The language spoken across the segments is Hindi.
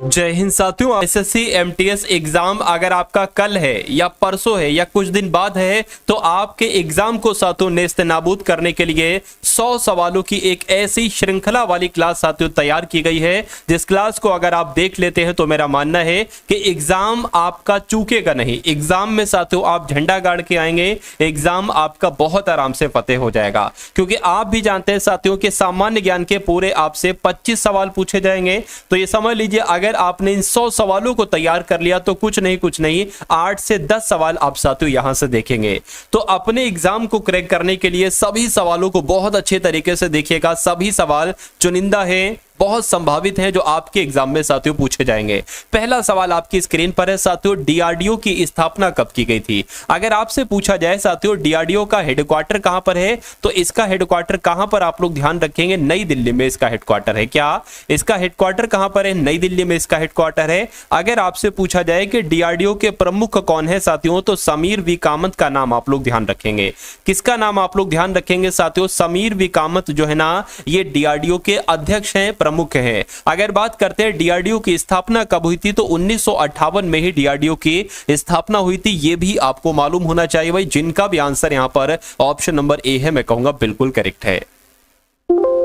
जय हिंद साथियों। एसएससी एमटीएस एग्जाम अगर आपका कल है या परसों है या कुछ दिन बाद है तो आपके एग्जाम को साथियों नेस्त नाबूद करने के लिए 100 सवालों की एक ऐसी श्रृंखला वाली क्लास साथियों तैयार की गई है, जिस क्लास को अगर आप देख लेते हैं तो मेरा मानना है कि एग्जाम आपका चूकेगा नहीं। एग्जाम में साथियों आप झंडा गाड़ के आएंगे, एग्जाम आपका बहुत आराम से फतेह हो जाएगा। क्योंकि आप भी जानते हैं साथियों कि सामान्य ज्ञान के पूरे आपसे 25 सवाल पूछे जाएंगे। तो ये समझ लीजिए अगर आपने इन 100 सवालों को तैयार कर लिया तो कुछ नहीं 8 से 10 सवाल आप साथियों यहां से देखेंगे। तो अपने एग्जाम को क्रैक करने के लिए सभी सवालों को बहुत अच्छे तरीके से देखिएगा। सभी सवाल चुनिंदा है, बहुत संभावित है जो आपके एग्जाम में साथियों पूछे जाएंगे। पहला सवाल आपकी स्क्रीन पर है साथियों, डीआरडीओ की स्थापना कब की गई थी। अगर आपसे पूछा जाए साथियों डीआरडीओ का हेडक्वार्टर कहां पर है, तो इसका हेडक्वार्टर कहां पर आप लोग ध्यान रखेंगे, नई दिल्ली में इसका हेडक्वार्टर है। क्या इसका हेडक्वार्टर कहां पर है, नई दिल्ली में इसका हेडक्वार्टर है। अगर आपसे पूछा जाए कि डीआरडीओ के प्रमुख कौन है साथियों, तो समीर वी कामत का नाम आप लोग ध्यान रखेंगे। किसका नाम आप लोग ध्यान रखेंगे साथियों, समीर वी कामत जो है ना ये डीआरडीओ के अध्यक्ष हैं, प्रमुख है। अगर बात करते हैं डीआरडीओ की स्थापना कब हुई थी, तो 1958 में ही डीआरडीओ की स्थापना हुई थी। यह भी आपको मालूम होना चाहिए भाई। जिनका भी आंसर यहां पर ऑप्शन नंबर ए है, मैं कहूंगा बिल्कुल करेक्ट है।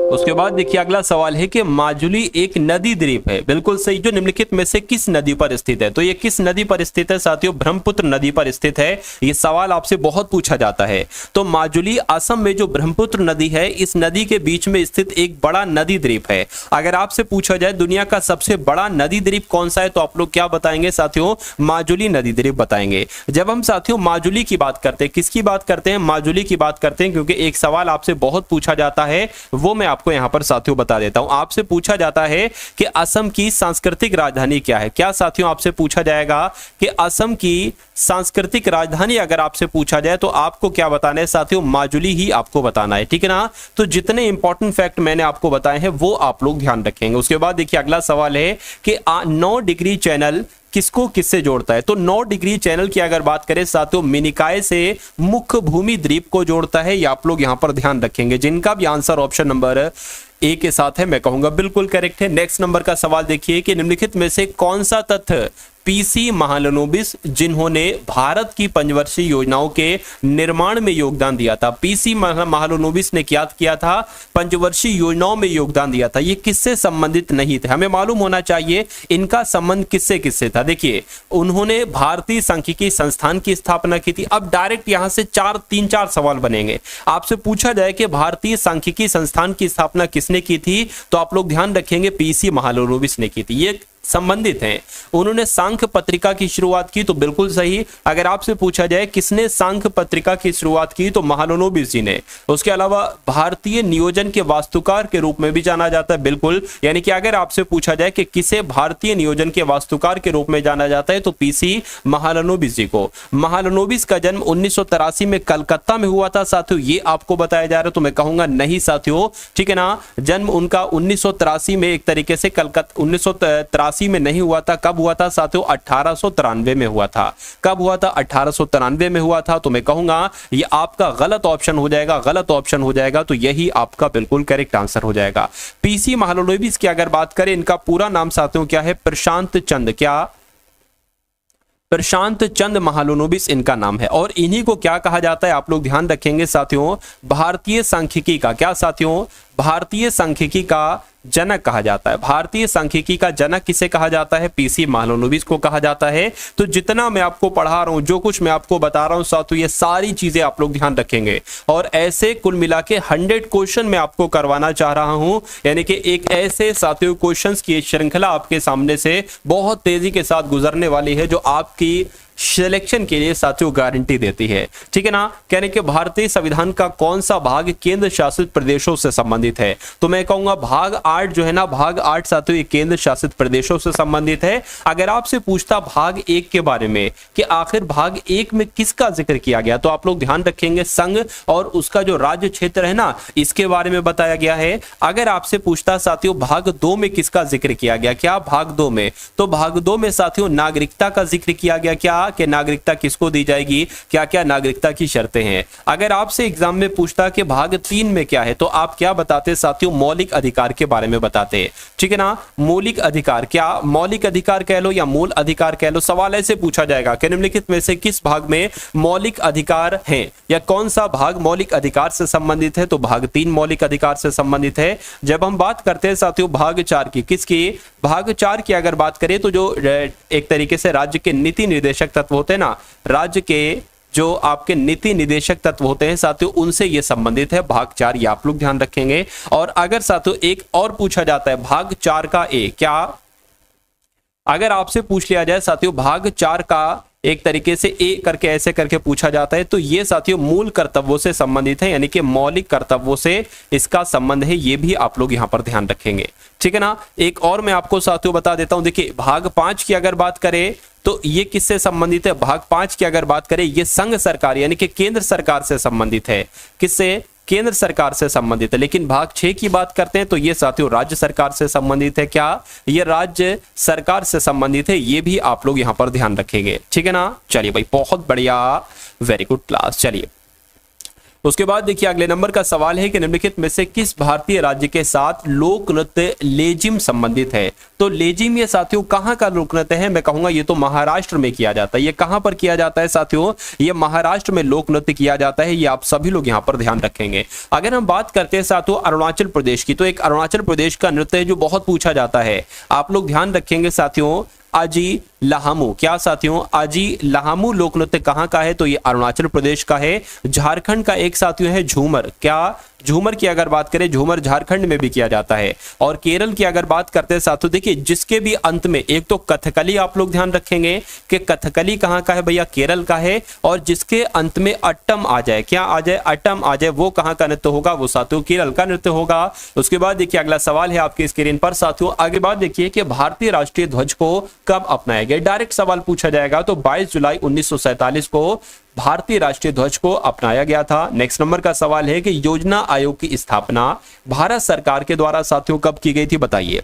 उसके बाद देखिए अगला सवाल है कि माजुली एक नदी द्वीप है। बिल्कुल सही। जो निम्नलिखित में से किस नदी पर स्थित है, तो ये किस नदी पर स्थित है साथियों, ब्रह्मपुत्र नदी पर स्थित है। ये सवाल आपसे बहुत पूछा जाता है। तो माजुली असम में जो ब्रह्मपुत्र नदी है, इस नदी के बीच में स्थित एक बड़ा नदी द्वीप है। अगर आपसे पूछा जाए दुनिया का सबसे बड़ा नदी द्वीप कौन सा है, तो आप लोग क्या बताएंगे साथियों, माजुली नदी द्वीप बताएंगे। जब हम साथियों माजुली की बात करते हैं, किसकी बात करते हैं, माजुली की बात करते हैं, क्योंकि एक सवाल आपसे बहुत पूछा जाता है, वो मैं आपको यहां पर साथियों बता देता हूं। आपसे पूछा जाता है कि असम की सांस्कृतिक राजधानी क्या है। क्या साथियों आपसे पूछा जाएगा कि असम की सांस्कृतिक राजधानी अगर आपसे पूछा जाए तो आपको क्या बताना है साथियों, माजुली ही आपको बताना है, ठीक है ना। तो जितने इंपॉर्टेंट फैक्ट मैंने आपको बताए हैं वो आप लोग ध्यान रखेंगे। उसके बाद देखिए अगला सवाल है कि 9 डिग्री चैनल किसको किससे जोड़ता है। तो 9 डिग्री चैनल की अगर बात करें साथियों मिनिकाय से मुख्य भूमि द्वीप को जोड़ता है। ये आप लोग यहां पर ध्यान रखेंगे। जिनका भी आंसर ऑप्शन नंबर ए के साथ है, मैं कहूंगा बिल्कुल करेक्ट है। नेक्स्ट नंबर का सवाल देखिए कि निम्नलिखित में से कौन सा तथ्य पीसी महालनोबिस, जिन्होंने भारत की पंचवर्षीय योजनाओं के निर्माण में योगदान दिया था, पीसी महालनोबिस ने क्या किया था, पंचवर्षीय योजनाओं में योगदान दिया था, ये किससे संबंधित नहीं थे। हमें मालूम होना चाहिए इनका संबंध किससे किससे था। देखिए उन्होंने भारतीय सांख्यिकी संस्थान की स्थापना की थी। अब डायरेक्ट यहां से 3-4 सवाल बनेंगे। आपसे पूछा जाए कि भारतीय सांख्यिकी संस्थान की स्थापना किसने की थी, तो आप लोग ध्यान रखेंगे पीसी महालनोबिस ने की थी। ये संबंधित हैं। उन्होंने सांख्य पत्रिका की शुरुआत की, तो बिल्कुल सही। अगर आपसे पूछा जाए किसने सांख्य पत्रिका की शुरुआत की, तो महालनोबिस जी ने। उसके अलावा भारतीय नियोजन के वास्तुकार के रूप में भी जाना जाता है, बिल्कुल। यानी कि अगर आपसे पूछा जाए कि किसे भारतीय नियोजन के वास्तुकार के रूप में जाना जाता है, तो पीसी महालनोबिस जी को। महालनोबिस का जन्म 1983 में कलकत्ता में हुआ था साथियों, ये आपको बताया जा रहा है। तो मैं कहूंगा नहीं साथियों, ठीक है ना। जन्म उनका 1983 में एक तरीके से कलकत्ता 1983 में नहीं हुआ था। कब हुआ था साथियों, 1893 में हुआ था। कब हुआ था, 1893 में हुआ था। तो मैं कहूंगा ये आपका गलत ऑप्शन हो जाएगा, गलत ऑप्शन हो जाएगा। तो यही आपका बिल्कुल करेक्ट आंसर हो जाएगा। पीसी महालनोबिस की अगर बात करें, इनका पूरा नाम साथियों क्या है, प्रशांत चंद, क्या प्रशांत चंद महालनोबिस इनका नाम है। और इन्हीं को क्या कहा जाता है, आप लोग ध्यान रखेंगे साथियों, भारतीय सांख्यिकी का, क्या साथियों, भारतीय सांख्यिकी का जनक कहा जाता है। भारतीय सांख्यिकी का जनक किसे कहा जाता है, पीसी महालनोबिस को कहा जाता है। तो जितना मैं आपको पढ़ा रहा हूं, जो कुछ मैं आपको बता रहा हूं साथियों, ये सारी चीजें आप लोग ध्यान रखेंगे। और ऐसे कुल मिला के 100 क्वेश्चन मैं आपको करवाना चाह रहा हूं। यानी कि एक ऐसे साथियों क्वेश्चंस की श्रृंखला आपके सामने से बहुत तेजी के साथ गुजरने वाली है, जो आपकी सिलेक्शन के लिए साथियों गारंटी देती है, ठीक है ना। कहने के भारतीय संविधान का कौन सा भाग केंद्र शासित प्रदेशों से संबंधित है, तो मैं कहूंगा भाग 8 जो है ना, भाग 8 साथियों ये केंद्र शासित प्रदेशों से संबंधित है। अगर आपसे पूछता भाग 1 के बारे में कि आखिर भाग 1 में किसका जिक्र किया गया, तो आप लोग ध्यान रखेंगे संघ और उसका जो राज्य क्षेत्र है ना, इसके बारे में बताया गया है। अगर आपसे पूछता साथियों भाग 2 में किसका जिक्र किया गया, क्या भाग 2 में, तो भाग 2 में साथियों नागरिकता का जिक्र किया गया। क्या कि नागरिकता किसको दी जाएगी, क्या क्या नागरिकता की शर्तें हैं। अगर आपसे एग्जाम में पूछता कि भाग 3 में क्या है तो आप क्या बताते साथियों, मौलिक अधिकार के बारे में बताते, ठीक है ना। मौलिक अधिकार, क्या मौलिक अधिकार कह लो या मूल अधिकार कह लो, सवाल ऐसे पूछा जाएगा कि निम्नलिखित में से किस भाग में मौलिक अधिकार हैं या कौन सा भाग मौलिक अधिकार से संबंधित है, तो भाग 3 मौलिक अधिकार से संबंधित है। जब हम बात करते हैं साथियों भाग 4 की, किसकी, भाग 4 की अगर बात करें तो जो एक तरीके से राज्य के नीति निर्देशक तत्व होते हैं ना, राज्य के जो आपके नीति निर्देशक तत्व होते हैं साथियों, उनसे ये संबंधित है भाग 4, ये आप लोग ध्यान रखेंगे। और अगर साथियों एक और पूछा जाता है भाग 4 का ए, क्या अगर आपसे पूछ लिया जाए साथियों भाग 4 का एक तरीके से ए करके ऐसे करके पूछा जाता है, तो ये साथियों मूल कर्तव्यों से संबंधित है, यानी कि मौलिक कर्तव्यों से इसका संबंध है, ये भी आप लोग यहां पर ध्यान रखेंगे, ठीक है ना। एक और मैं आपको साथियों बता देता हूं, देखिए भाग 5 की अगर बात करें तो ये किससे संबंधित है, भाग 5 की अगर बात करें ये संघ सरकार यानी कि केंद्र सरकार से संबंधित है, किससे, केंद्र सरकार से संबंधित है। लेकिन भाग 6 की बात करते हैं तो ये साथियों राज्य सरकार से संबंधित है, क्या ये राज्य सरकार से संबंधित है, ये भी आप लोग यहां पर ध्यान रखेंगे, ठीक है ना। चलिए भाई बहुत बढ़िया, वेरी गुड क्लास। चलिए उसके बाद देखिए अगले नंबर का सवाल है कि निम्नलिखित में से किस भारतीय राज्य के साथ लोक नृत्य लेजिम संबंधित है। तो लेजिम ये साथियों कहां का लोक नृत्य है, मैं कहूंगा ये तो महाराष्ट्र में किया जाता है। ये कहां पर किया जाता है साथियों, ये महाराष्ट्र में लोक नृत्य किया जाता है, ये आप सभी लोग यहां पर ध्यान रखेंगे। अगर हम बात करते हैं साथियों अरुणाचल प्रदेश की, तो एक अरुणाचल प्रदेश का नृत्य है जो बहुत पूछा जाता है, आप लोग ध्यान रखेंगे साथियों, आजी लहामू, क्या साथियों, आजी लहामू लोक नृत्य कहां का है, तो ये अरुणाचल प्रदेश का है। झारखंड का एक साथियों है झूमर, क्या झूमर की अगर बात करें झूमर झारखंड में भी किया जाता है। और केरल की अगर बात करते हैं साथियों, देखिए जिसके भी अंत में एक तो कथकली, आप लोग ध्यान रखेंगे कि कथकली कहां का है भैया, केरल का है। और जिसके अंत में अट्टम आ जाए, क्या आ जाए, अट्टम आ जाए, वो कहां का नृत्य होगा, वो साथियों केरल का नृत्य होगा। उसके बाद देखिए अगला सवाल है आपकी स्क्रीन पर साथियों, आगे बात देखिए कि भारतीय राष्ट्रीय ध्वज को कब अपनाया गया, डायरेक्ट सवाल पूछा जाएगा। तो 22 जुलाई 1947 को भारतीय राष्ट्रीय ध्वज को अपनाया गया था। नेक्स्ट नंबर का सवाल है कि योजना आयोग की स्थापना भारत सरकार के द्वारा साथियों कब की गई थी, बताइए।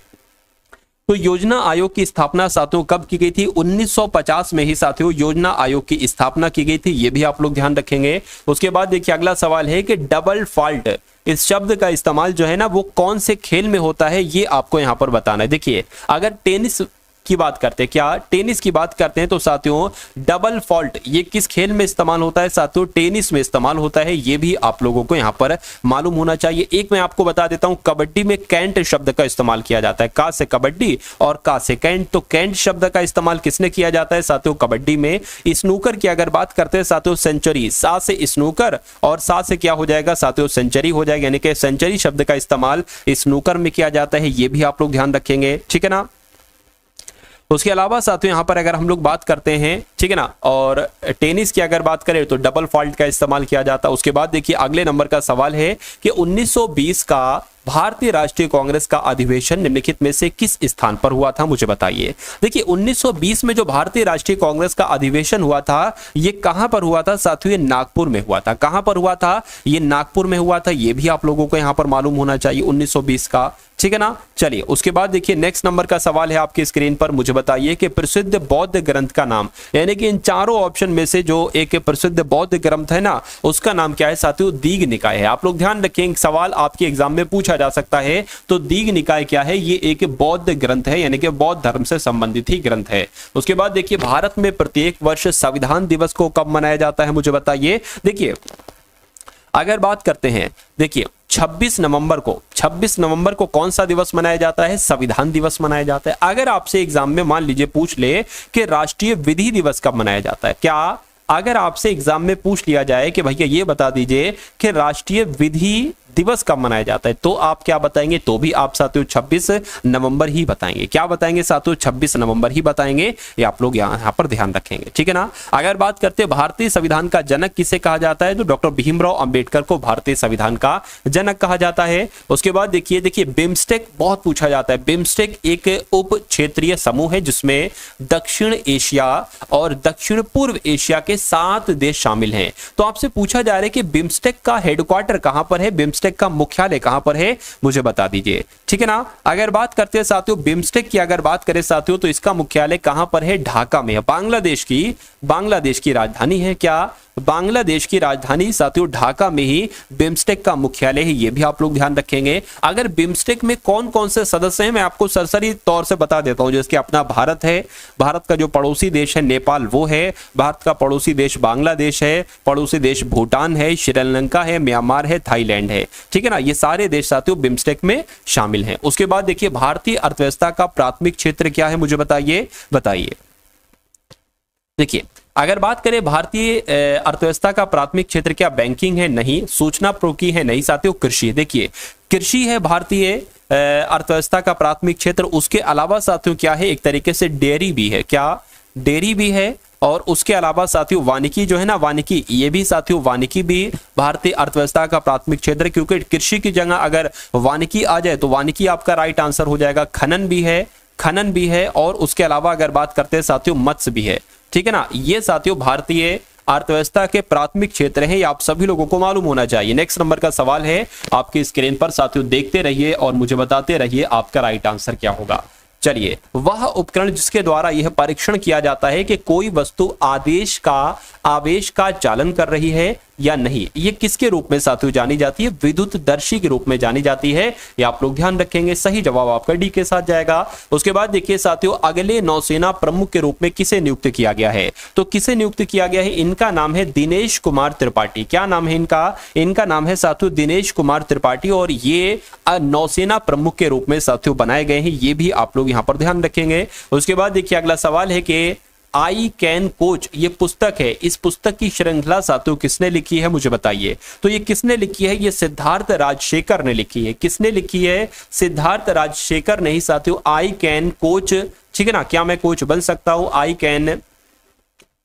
तो योजना आयोग की स्थापना साथियों कब की गई थी, 1950 में ही साथियों योजना आयोग की स्थापना की गई थी, ये भी आप लोग ध्यान रखेंगे। उसके बाद देखिए अगला सवाल है कि डबल फॉल्ट, इस शब्द का इस्तेमाल जो है ना वो कौन से खेल में होता है, ये आपको यहां पर बताना है। देखिए अगर टेनिस की बात करते हैं, क्या टेनिस की बात करते हैं, तो साथियों डबल फॉल्ट ये किस खेल में इस्तेमाल होता है, साथियों टेनिस में इस्तेमाल होता है, ये भी आप लोगों को यहां पर मालूम होना चाहिए। एक मैं आपको बता देता हूं, कबड्डी में कैंट शब्द का इस्तेमाल किया जाता है, का से कबड्डी और का से कैंट, तो कैंट शब्द का इस्तेमाल किसने किया जाता है साथियों, कबड्डी में। स्नूकर की अगर बात करते हैं साथियों, सेंचुरी, सा से स्नूकर और सा से क्या हो जाएगा साथियों, सेंचुरी हो जाएगा, यानी कि सेंचुरी शब्द का इस्तेमाल स्नूकर में किया जाता है, ये भी आप लोग ध्यान रखेंगे, ठीक है ना। उसके अलावा साथियों यहाँ पर अगर हम लोग बात करते हैं, ठीक है ना, और टेनिस की अगर बात करें तो डबल फॉल्ट का इस्तेमाल किया जाता है। उसके बाद देखिए अगले नंबर का सवाल है कि 1920 का भारतीय राष्ट्रीय कांग्रेस का अधिवेशन निम्नलिखित में से किस स्थान पर हुआ था, मुझे बताइए। देखिए 1920 में जो भारतीय राष्ट्रीय कांग्रेस का अधिवेशन हुआ था ये कहां पर हुआ था साथियों, ये नागपुर में हुआ था। कहां पर हुआ था, ये नागपुर में हुआ था, ये भी आप लोगों को यहां पर मालूम होना चाहिए, 1920 का, ठीक है ना। चलिए उसके बाद देखिए नेक्स्ट नंबर का सवाल है आपकी स्क्रीन पर, मुझे बताइए कि प्रसिद्ध बौद्ध ग्रंथ का नाम, यानी कि इन चारों ऑप्शन में से जो एक प्रसिद्ध बौद्ध ग्रंथ है ना उसका नाम क्या है साथियों, दीघ निकाय है। आप लोग ध्यान रखें, सवाल आपके एग्जाम में पूछा जा सकता है, तो दीघ निकाय क्या है, ये एक बौद्ध ग्रंथ है, यानी कि बौद्ध धर्म से संबंधित ही ग्रंथ है। उसके बाद देखिए भारत में प्रत्येक वर्ष संविधान दिवस को कब मनाया जाता है, मुझे बताइए। देखिए अगर बात करते हैं, देखिए 26 नवंबर को कौन सा दिवस मनाया जाता है, संविधान दिवस मनाया जाता है। अगर आपसे एग्जाम में मान लीजिए पूछ ले कि राष्ट्रीय विधि दिवस कब मनाया जाता है, क्या अगर आपसे एग्जाम में पूछ लिया जाए कि भैया ये बता दीजिए कि राष्ट्रीय विधि दिवस कब मनाया जाता है, तो आप क्या बताएंगे, तो भी आप साथियों 26 नवंबर ही बताएंगे। क्या बताएंगे साथियों, 26 नवंबर ही बताएंगे, ये आप लोग यहाँ पर ध्यान रखेंगे, ठीक है ना। अगर बात करते हैं भारतीय संविधान का जनक किसे कहा जाता है, तो डॉक्टर भीमराव अंबेडकर को भारतीय संविधान का जनक कहा जाता है। उसके बाद देखिए बिम्स्टेक बहुत पूछा जाता है। बिम्स्टेक एक उप क्षेत्रीय समूह है जिसमें दक्षिण एशिया और दक्षिण पूर्व एशिया के 7 देश शामिल हैं। तो आपसे पूछा जा रहा है कि बिम्स्टेक का हेडक्वार्टर कहां पर है, बिम्स्टेक बिम्स्टेक का मुख्यालय कहां पर है, मुझे बता दीजिए। ठीक है ना। अगर बात करते हैं साथियों बिम्स्टेक की, अगर बात करें साथियों तो इसका मुख्यालय कहां पर है, ढाका में है। बांग्लादेश की राजधानी है क्या, बांग्लादेश की राजधानी साथियों ढाका में ही बिम्स्टेक का मुख्यालय है, ये भी आप लोग ध्यान रखेंगे। अगर बिम्स्टेक में कौन कौन से सदस्य हैं मैं आपको सरसरी तौर से बता देता हूं। जैसे कि अपना भारत है, भारत का जो पड़ोसी देश है नेपाल वो है, भारत का पड़ोसी देश बांग्लादेश है, पड़ोसी देश भूटान है, श्रीलंका है, म्यांमार है, थाईलैंड है। ठीक है ना, ये सारे देश साथियों बिम्स्टेक में शामिल हैं। उसके बाद देखिए भारतीय अर्थव्यवस्था का प्राथमिक क्षेत्र क्या है, मुझे बताइए। देखिए अगर बात करें भारतीय अर्थव्यवस्था का प्राथमिक क्षेत्र क्या बैंकिंग है, नहीं। सूचना प्रौद्योगिकी है, नहीं साथियों। कृषि, देखिए कृषि है भारतीय अर्थव्यवस्था का प्राथमिक क्षेत्र। उसके अलावा साथियों क्या है, एक तरीके से डेयरी भी है, क्या डेयरी भी है। और उसके अलावा साथियों वानिकी जो है ना, वानिकी, ये भी साथियों वानिकी भी भारतीय अर्थव्यवस्था का प्राथमिक क्षेत्र है, क्योंकि कृषि की जगह अगर वानिकी आ जाए तो वानिकी आपका राइट आंसर हो जाएगा। खनन भी है और उसके अलावा अगर बात करते हैं साथियों मत्स्य भी है। ठीक है ना, ये साथियों भारतीय अर्थव्यवस्था के प्राथमिक क्षेत्र है, ये आप सभी लोगों को मालूम होना चाहिए। नेक्स्ट नंबर का सवाल है आपकी स्क्रीन पर साथियों, देखते रहिए और मुझे बताते रहिए आपका राइट आंसर क्या होगा। चलिए, वह उपकरण जिसके द्वारा यह परीक्षण किया जाता है कि कोई वस्तु आवेश का चालन कर रही है या नहीं, ये किसके रूप में साथियों जानी जाती है, विद्युतदर्शी के रूप में जानी जाती है। ये आप लोग ध्यान रखेंगे। सही जवाब आपका डी के साथ जाएगा। उसके बाद देखिए साथियों अगले नौसेना प्रमुख के रूप में किसे नियुक्त किया गया है, तो किसे नियुक्त किया गया है, इनका नाम है दिनेश कुमार त्रिपाठी। क्या नाम है इनका नाम है साथियों दिनेश कुमार त्रिपाठी, और ये नौसेना प्रमुख के रूप में साथियों बनाए गए हैं, ये भी आप लोग यहां पर ध्यान रखेंगे। उसके बाद देखिए अगला सवाल है कि आई कैन कोच, ये पुस्तक है, इस पुस्तक की श्रृंखला साथियों किसने लिखी है, मुझे बताइए। तो ये किसने लिखी है, ये सिद्धार्थ राजशेखर ने लिखी है। किसने लिखी है, सिद्धार्थ राजशेखर ने ही साथियों आई कैन कोच। ठीक है ना, क्या मैं कोच बन सकता हूं,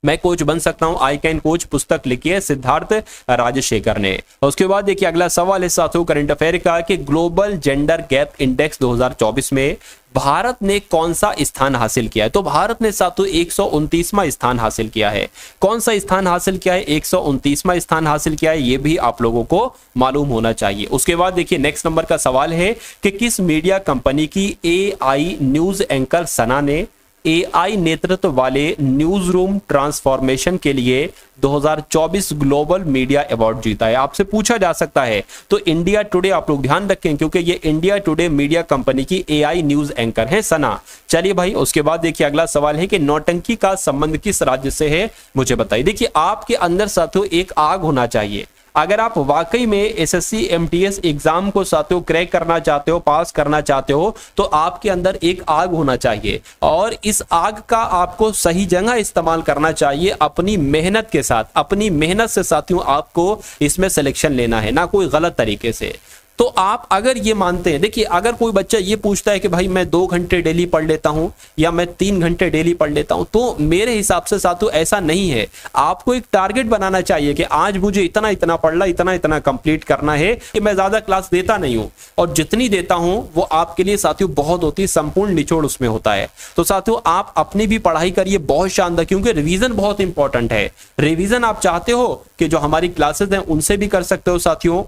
मैं कोच बन सकता हूं, आई कैन कोच पुस्तक लिखी है सिद्धार्थ राजशेखर ने। उसके बाद देखिए अगला सवाल है साथियों करंट अफेयर का कि ग्लोबल जेंडर गैप इंडेक्स 2024 में भारत ने कौन सा स्थान हासिल किया है, तो भारत ने साथियों 129वां स्थान हासिल किया है। कौन सा स्थान हासिल किया है, 129वां स्थान हासिल किया है, ये भी आप लोगों को मालूम होना चाहिए। उसके बाद देखिए नेक्स्ट नंबर का सवाल है कि किस मीडिया कंपनी की एआई न्यूज एंकर सना ने एआई नेतृत्व वाले न्यूज रूम ट्रांसफॉर्मेशन के लिए 2024 ग्लोबल मीडिया अवार्ड जीता है। आपसे पूछा जा सकता है, तो इंडिया टुडे आप लोग ध्यान रखें, क्योंकि ये इंडिया टुडे मीडिया कंपनी की एआई न्यूज एंकर है सना। चलिए भाई, उसके बाद देखिए अगला सवाल है कि नौटंकी का संबंध किस राज्य से है, मुझे बताइए। देखिए आपके अंदर साथियों एक आग होना चाहिए। अगर आप वाकई में एसएससी एमटीएस एग्जाम को साथियों क्रैक करना चाहते हो, पास करना चाहते हो, तो आपके अंदर एक आग होना चाहिए, और इस आग का आपको सही जगह इस्तेमाल करना चाहिए। अपनी मेहनत के साथ, अपनी मेहनत से साथियों आपको इसमें सिलेक्शन लेना है, ना कोई गलत तरीके से। तो आप अगर ये मानते हैं, देखिए अगर कोई बच्चा ये पूछता है कि भाई मैं 2 घंटे डेली पढ़ लेता हूं या मैं 3 घंटे डेली पढ़ लेता हूं, तो मेरे हिसाब से साथियों ऐसा नहीं है। आपको एक टारगेट बनाना चाहिए कि आज मुझे इतना इतना पढ़ना, इतना इतना कंप्लीट करना है। कि मैं ज्यादा क्लास देता नहीं हूं, और जितनी देता हूं वो आपके लिए साथियों बहुत होती है, संपूर्ण निचोड़ उसमें होता है। तो साथियों आप अपनी भी पढ़ाई करिए बहुत शानदार, क्योंकि रिवीजन बहुत इंपॉर्टेंट है। रिवीजन आप चाहते हो कि जो हमारी क्लासेस हैं उनसे भी कर सकते हो साथियों,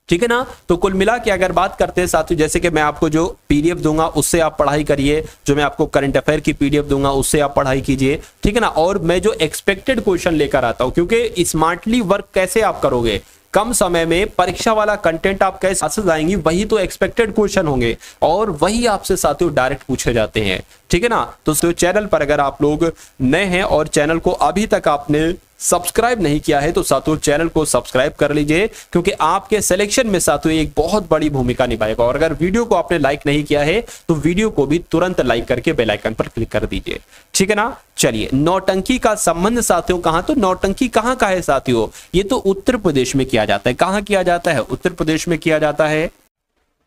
ठीक है ना। तो कुल मिला के अगर बात करते हैं साथियों, जैसे कि मैं आपको जो पीडीएफ दूंगा उससे आप पढ़ाई करिए, जो मैं आपको करंट अफेयर की पीडीएफ दूंगा उससे आप पढ़ाई कीजिए, ठीक है ना। और मैं जो एक्सपेक्टेड क्वेश्चन लेकर आता हूं, क्योंकि स्मार्टली वर्क कैसे आप करोगे, कम समय में परीक्षा वाला कंटेंट आप कैसे जाएंगी, वही तो एक्सपेक्टेड क्वेश्चन होंगे, और वही आपसे साथियों डायरेक्ट पूछे जाते हैं, ठीक है ना। तो चैनल पर अगर आप लोग नए हैं और चैनल को अभी तक आपने सब्सक्राइब नहीं किया है, तो साथियों चैनल को सब्सक्राइब कर लीजिए, क्योंकि आपके सिलेक्शन में साथियों एक बहुत बड़ी भूमिका निभाएगा। और अगर वीडियो को आपने लाइक नहीं किया है तो वीडियो को भी तुरंत लाइक करके बेल आइकन पर क्लिक कर दीजिए, ठीक है ना। चलिए, नौटंकी का संबंध साथियों कहां, तो नौटंकी कहां का है साथियों, ये तो उत्तर प्रदेश में किया जाता है। कहां किया जाता है, उत्तर प्रदेश में किया जाता है।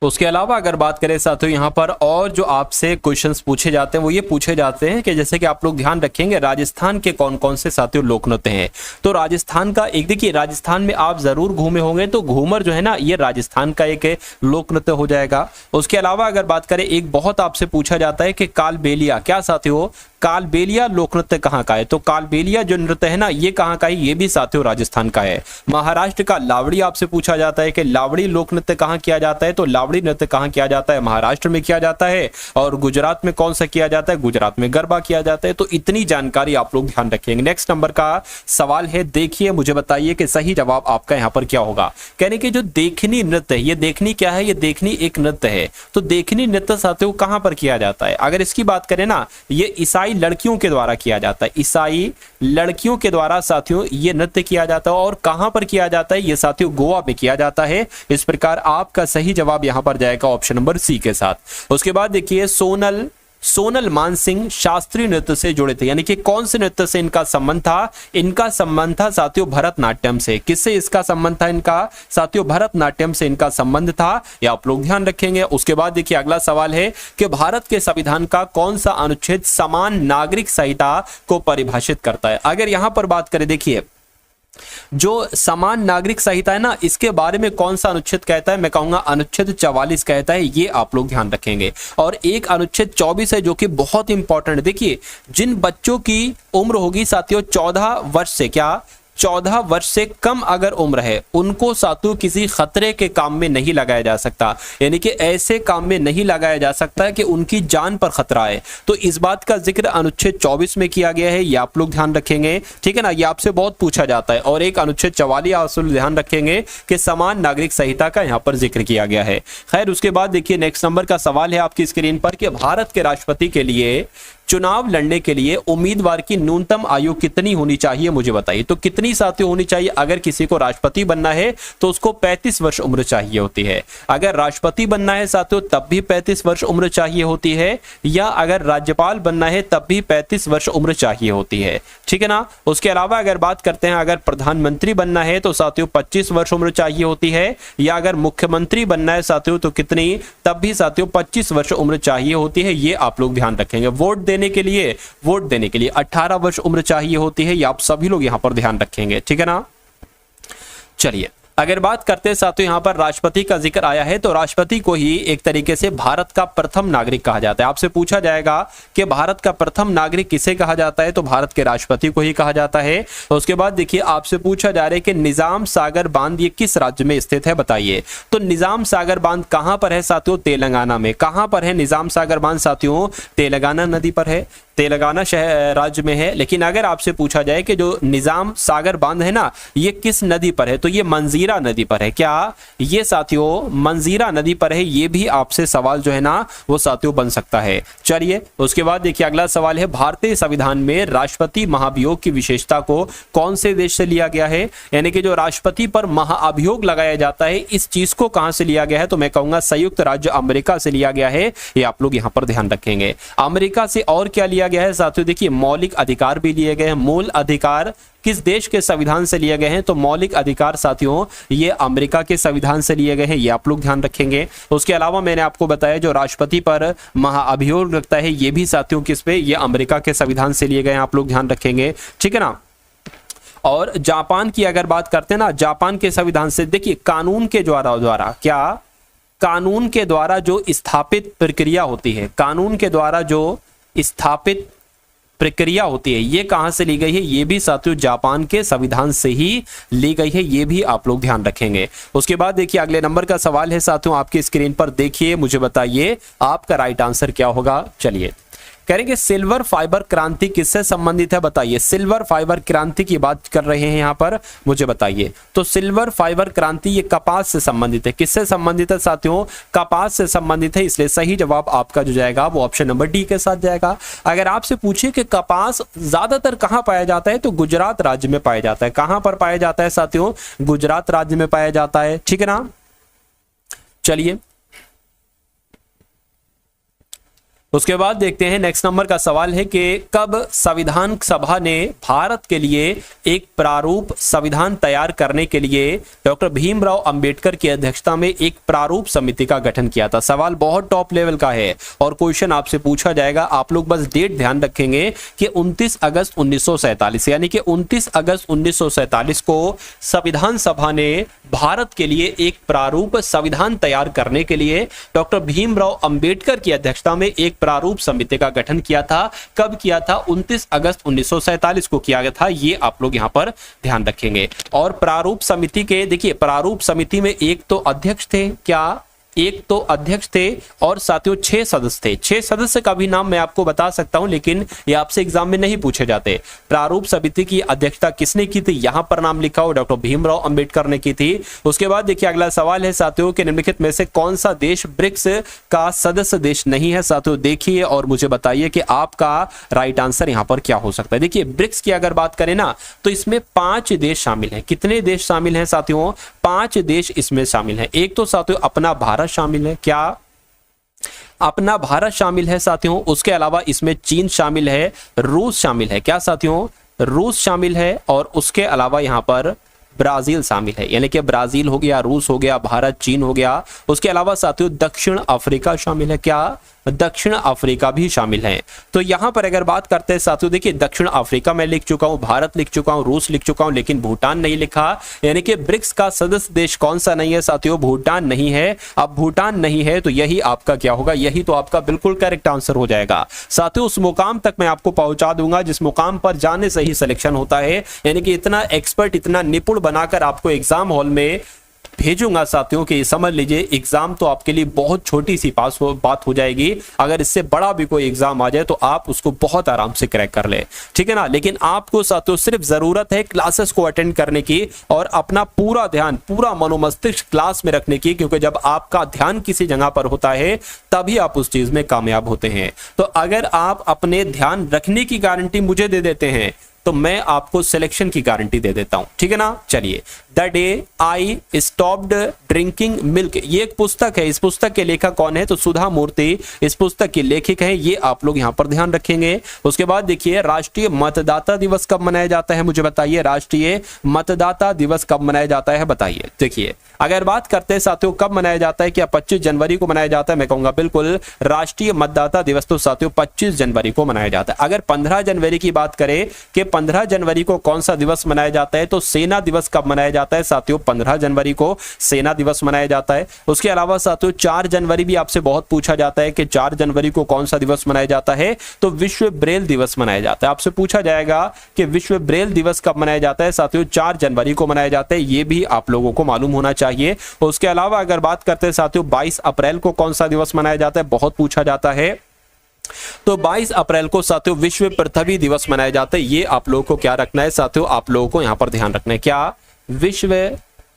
उसके अलावा अगर बात करें साथियों यहाँ पर और जो आपसे क्वेश्चंस पूछे जाते हैं वो ये पूछे जाते हैं कि जैसे कि आप लोग ध्यान रखेंगे राजस्थान के कौन कौन से साथियों लोक नृत्य हैं। तो राजस्थान का एक, देखिए राजस्थान में आप जरूर घूमे होंगे, तो घूमर जो है ना ये राजस्थान का एक लोक नृत्य हो जाएगा। उसके अलावा अगर बात करें, एक बहुत आपसे पूछा जाता है कि कालबेलिया, क्या साथियों, कालबेलिया लोक नृत्य कहाँ का है? तो कालबेलिया जो नृत्य है ना, ये कहाँ का है? ये भी साथियों राजस्थान का है। महाराष्ट्र का लावड़ी आपसे पूछा जाता है कि लावड़ी लोक नृत्य कहाँ किया जाता है? तो लावड़ी नृत्य कहाँ किया जाता है? महाराष्ट्र में किया जाता है। और गुजरात में कौन सा किया जाता है? गुजरात में गरबा किया जाता है। तो इतनी जानकारी आप लोग ध्यान रखेंगे। नेक्स्ट नंबर का सवाल है, देखिए मुझे बताइए कि सही जवाब आपका यहाँ पर क्या होगा। कहने की जो देखनी नृत्य है, ये देखनी क्या है? ये देखनी एक नृत्य है। तो देखनी नृत्य साथियों कहां पर किया जाता है? अगर इसकी बात करें ना, ये ईसाई लड़कियों के द्वारा किया जाता है। ईसाई लड़कियों के द्वारा साथियों ये नृत्य किया जाता है। और कहां पर किया जाता है? ये साथियों गोवा में किया जाता है। इस प्रकार आपका सही जवाब यहां पर जाएगा ऑप्शन नंबर सी के साथ। उसके बाद देखिए सोनल मानसिंह शास्त्रीय नृत्य से जुड़े थे, यानी कि कौन से नृत्य से इनका संबंध था? इनका संबंध था साथियों भरतनाट्यम से। किससे इसका संबंध था इनका? साथियों भरतनाट्यम से इनका संबंध था। ये आप लोग ध्यान रखेंगे। उसके बाद देखिए अगला सवाल है कि भारत के संविधान का कौन सा अनुच्छेद समान नागरिक संहिता को परिभाषित करता है? अगर यहां पर बात करें, देखिए जो समान नागरिक संहिता है ना, इसके बारे में कौन सा अनुच्छेद कहता है? मैं कहूंगा अनुच्छेद 44 कहता है। ये आप लोग ध्यान रखेंगे। और एक अनुच्छेद 24 है जो कि बहुत इंपॉर्टेंट है। देखिए जिन बच्चों की उम्र होगी साथियों 14 वर्ष से, क्या 14 वर्ष से कम अगर उम्र है, उनको साथियों किसी खतरे के काम में नहीं लगाया जा सकता। यानी कि ऐसे काम में नहीं लगाया जा सकता कि उनकी जान पर खतरा है। तो इस बात का जिक्र अनुच्छेद 24 में किया गया है। ये आप लोग ध्यान रखेंगे, ठीक है ना। ये आपसे बहुत पूछा जाता है। और एक अनुच्छेद 44 आप ध्यान रखेंगे कि समान नागरिक संहिता का यहाँ पर जिक्र किया गया है। खैर उसके बाद देखिए नेक्स्ट नंबर का सवाल है आपकी स्क्रीन पर कि भारत के राष्ट्रपति के लिए चुनाव लड़ने के लिए उम्मीदवार की न्यूनतम आयु कितनी होनी चाहिए? मुझे बताइए। तो कितनी साथियों होनी चाहिए? अगर किसी को राष्ट्रपति बनना है तो उसको 35 वर्ष उम्र चाहिए होती है। अगर राष्ट्रपति बनना है साथियों तब भी 35 वर्ष उम्र चाहिए होती है, या अगर राज्यपाल बनना है तब भी 35 वर्ष उम्र चाहिए होती है, ठीक है ना। उसके अलावा अगर बात करते हैं, अगर प्रधानमंत्री बनना है तो साथियों 25 वर्ष उम्र चाहिए होती है, या अगर मुख्यमंत्री बनना है साथियों तो कितनी? तब भी साथियों 25 वर्ष उम्र चाहिए होती है। ये आप लोग ध्यान रखेंगे। वोट देने के लिए 18 वर्ष उम्र चाहिए होती है। ये आप सभी लोग यहां पर ध्यान रखेंगे, ठीक है ना। चलिए अगर बात करते हैं साथियों, यहां पर राष्ट्रपति का जिक्र आया है तो राष्ट्रपति को ही एक तरीके से भारत का प्रथम नागरिक कहा जाता है। आपसे पूछा जाएगा कि भारत का प्रथम नागरिक किसे कहा जाता है? तो भारत के राष्ट्रपति को ही कहा जाता है। तो उसके बाद देखिए आपसे पूछा जा रहा है कि निजाम सागर बांध ये किस राज्य में स्थित है? बताइए। तो निजाम सागर बांध कहां पर है साथियों? तेलंगाना में। कहां पर है निजाम सागर बांध साथियों? तेलंगाना नदी पर है, तेलंगाना शहर राज्य में है। लेकिन अगर आपसे पूछा जाए कि जो निजाम सागर बांध है ना, ये किस नदी पर है? तो ये मंजीरा नदी पर है। क्या ये साथियों मंजीरा नदी पर है? ये भी आपसे सवाल जो है ना वो साथियों बन सकता है। चलिए उसके बाद देखिए अगला सवाल है, भारतीय संविधान में राष्ट्रपति महाभियोग की विशेषता को कौन से देश से लिया गया है? यानी कि जो राष्ट्रपति पर महाअभियोग लगाया जाता है, इस चीज को कहां से लिया गया है? तो मैं कहूंगा संयुक्त राज्य अमेरिका से लिया गया है। ये आप लोग यहां पर ध्यान रखेंगे। अमेरिका से और क्या लिया गया है साथियों? देखिए मौलिक अधिकार भी लिए गए हैं। मूल अधिकार किस देश के संविधान से लिए गए हैं? तो मौलिक अधिकार साथियों ये अमेरिका के संविधान से लिए गए हैं। ये आप लोग ध्यान रखेंगे। उसके अलावा मैंने आपको बताया जो राष्ट्रपति पर महाअभियोग लगता है, ये भी साथियों किस पे? ये अमेरिका के संविधान से लिए गए हैं। आप लोग ध्यान रखेंगे, ठीक है ना। और जापान की अगर बात करते हैं ना, जापान के संविधान से देखिए कानून के द्वारा क्या कानून के द्वारा जो स्थापित प्रक्रिया होती है, कानून के द्वारा जो स्थापित प्रक्रिया होती है, ये कहां से ली गई है? ये भी साथियों जापान के संविधान से ही ली गई है। ये भी आप लोग ध्यान रखेंगे। उसके बाद देखिए अगले नंबर का सवाल है साथियों आपकी स्क्रीन पर, देखिए मुझे बताइए आपका राइट आंसर क्या होगा। चलिए करेंगे सिल्वर फाइबर क्रांति किससे संबंधित है? बताइए। सिल्वर फाइबर क्रांति की बात कर रहे हैं यहां पर, मुझे बताइए। तो सिल्वर फाइबर क्रांति ये कपास से संबंधित है। किससे संबंधित है साथियों? कपास से संबंधित है। इसलिए सही जवाब आपका जो जाएगा वो ऑप्शन नंबर डी के साथ जाएगा। अगर आपसे पूछे कि कपास ज्यादातर कहां पाया जाता है, तो गुजरात राज्य में पाया जाता है। कहां पर पाया जाता है साथियों? गुजरात राज्य में पाया जाता है, ठीक है ना। चलिए उसके बाद देखते हैं नेक्स्ट नंबर का सवाल है कि कब संविधान सभा ने भारत के लिए एक प्रारूप संविधान तैयार करने के लिए डॉक्टर भीमराव अंबेडकर की अध्यक्षता में एक प्रारूप समिति का गठन किया था? सवाल बहुत टॉप लेवल का है और क्वेश्चन आपसे पूछा जाएगा। आप लोग बस डेट ध्यान रखेंगे कि 29 अगस्त 1947, यानी कि 29 अगस्त 1947 को संविधान सभा ने भारत के लिए एक प्रारूप संविधान तैयार करने के लिए डॉक्टर भीमराव अंबेडकर की अध्यक्षता में एक प्रारूप समिति का गठन किया था। कब किया था? 29 अगस्त 1947 को किया गया था। ये आप लोग यहां पर ध्यान रखेंगे। और प्रारूप समिति के देखिए, प्रारूप समिति में एक तो अध्यक्ष थे, क्या? एक तो अध्यक्ष थे और साथियों 6 सदस्य थे। 6 सदस्य का भी नाम मैं आपको बता सकता हूं, लेकिन ये आपसे एग्जाम में नहीं पूछे जाते। प्रारूप समिति की अध्यक्षता किसने की थी? यहां पर नाम लिखा हो, डॉक्टर भीमराव अंबेडकर ने की थी। उसके बाद देखिए अगला सवाल है साथियों कि निम्नलिखित में से कौन सा देश ब्रिक्स का सदस्य देश नहीं है? साथियों देखिए और मुझे बताइए कि आपका राइट आंसर यहां पर क्या हो सकता है। देखिए ब्रिक्स की अगर बात करें ना तो इसमें 5 देश शामिल हैं। कितने देश शामिल हैं साथियों? 5 देश इसमें शामिल हैं। एक तो साथियों अपना भारत शामिल है, क्या? अपना भारत शामिल है साथियों। उसके अलावा इसमें चीन शामिल है, रूस शामिल है, क्या साथियों? रूस शामिल है। और उसके अलावा यहां पर ब्राजील शामिल है, यानी कि ब्राजील हो गया, रूस हो गया, भारत, चीन हो गया। उसके अलावा साथियों दक्षिण अफ्रीका शामिल है, क्या? दक्षिण अफ्रीका भी शामिल है। तो यहां पर अगर बात करते हैं साथियों, देखिए दक्षिण अफ्रीका मैं लिख चुका हूं, भारत लिख चुका हूं, रूस लिख चुका हूं, लेकिन भूटान नहीं लिखा। यानी कि ब्रिक्स का सदस्य देश कौन सा नहीं है साथियों? भूटान नहीं है। अब भूटान नहीं है तो यही आपका क्या होगा? यही तो आपका बिल्कुल करेक्ट आंसर हो जाएगा। साथियों उस मुकाम तक मैं आपको पहुंचा दूंगा जिस मुकाम पर जाने से ही सिलेक्शन होता है। यानी कि इतना एक्सपर्ट, इतना निपुण बनाकर आपको एग्जाम हॉल में भेजूंगा साथियों कि समझ लीजिए एग्जाम तो आपके लिए बहुत छोटी सी बात हो जाएगी। अगर इससे बड़ा भी कोई एग्जाम आ जाए तो आप उसको बहुत आराम से क्रैक कर ले, ठीक है ना। लेकिन आपको साथियों सिर्फ जरूरत है क्लासेस को अटेंड करने की और अपना पूरा ध्यान, पूरा मनोमस्तिष्क क्लास में रखने की, क्योंकि जब आपका ध्यान किसी जगह पर होता है तभी आप उस चीज में कामयाब होते हैं। तो अगर आप अपने ध्यान रखने की गारंटी मुझे दे देते हैं तो मैं आपको सिलेक्शन की गारंटी दे देता हूं, ठीक है ना। चलिए, the day I stopped drinking milk, ये एक पुस्तक है। इस पुस्तक के लेखक कौन है? तो सुधा मूर्ति इस पुस्तक की लेखक है। ये आप लोग यहां पर ध्यान रखेंगे। उसके बाद देखिए राष्ट्रीय मतदाता दिवस कब मनाया जाता है? मुझे बताइए, राष्ट्रीय मतदाता दिवस कब मनाया जाता है? बताइए। देखिए अगर बात करते हैं साथियों कब मनाया जाता है, क्या 25 जनवरी को मनाया जाता है? मैं कहूंगा बिल्कुल। राष्ट्रीय मतदाता दिवस तो साथियों 25 जनवरी को मनाया जाता है। अगर 15 जनवरी की बात करें कि 15 जनवरी को कौन सा दिवस मनाया जाता है, तो सेना दिवस कब मनाया जाता है साथियों? 15 जनवरी को सेना दिवस मनाया जाता है। उसके अलावा साथियों 4 जनवरी भी आपसे बहुत पूछा जाता है कि 4 जनवरी को कौन सा दिवस मनाया जाता है, तो विश्व ब्रेल दिवस मनाया जाता है। आपसे पूछा जाएगा कि विश्व ब्रेल दिवस कब मनाया जाता है साथियों? 4 जनवरी को मनाया जाता है। ये भी आप लोगों को मालूम होना चाहिए। उसके अलावा अगर बात करते हैं साथियों 22 अप्रैल को कौन सा दिवस मनाया जाता है? बहुत पूछा जाता है। तो 22 अप्रैल को साथियों विश्व पृथ्वी दिवस मनाया जाता है। ये आप लोगों को क्या रखना है साथियों? आप लोगों को यहां पर ध्यान रखना है, क्या? विश्व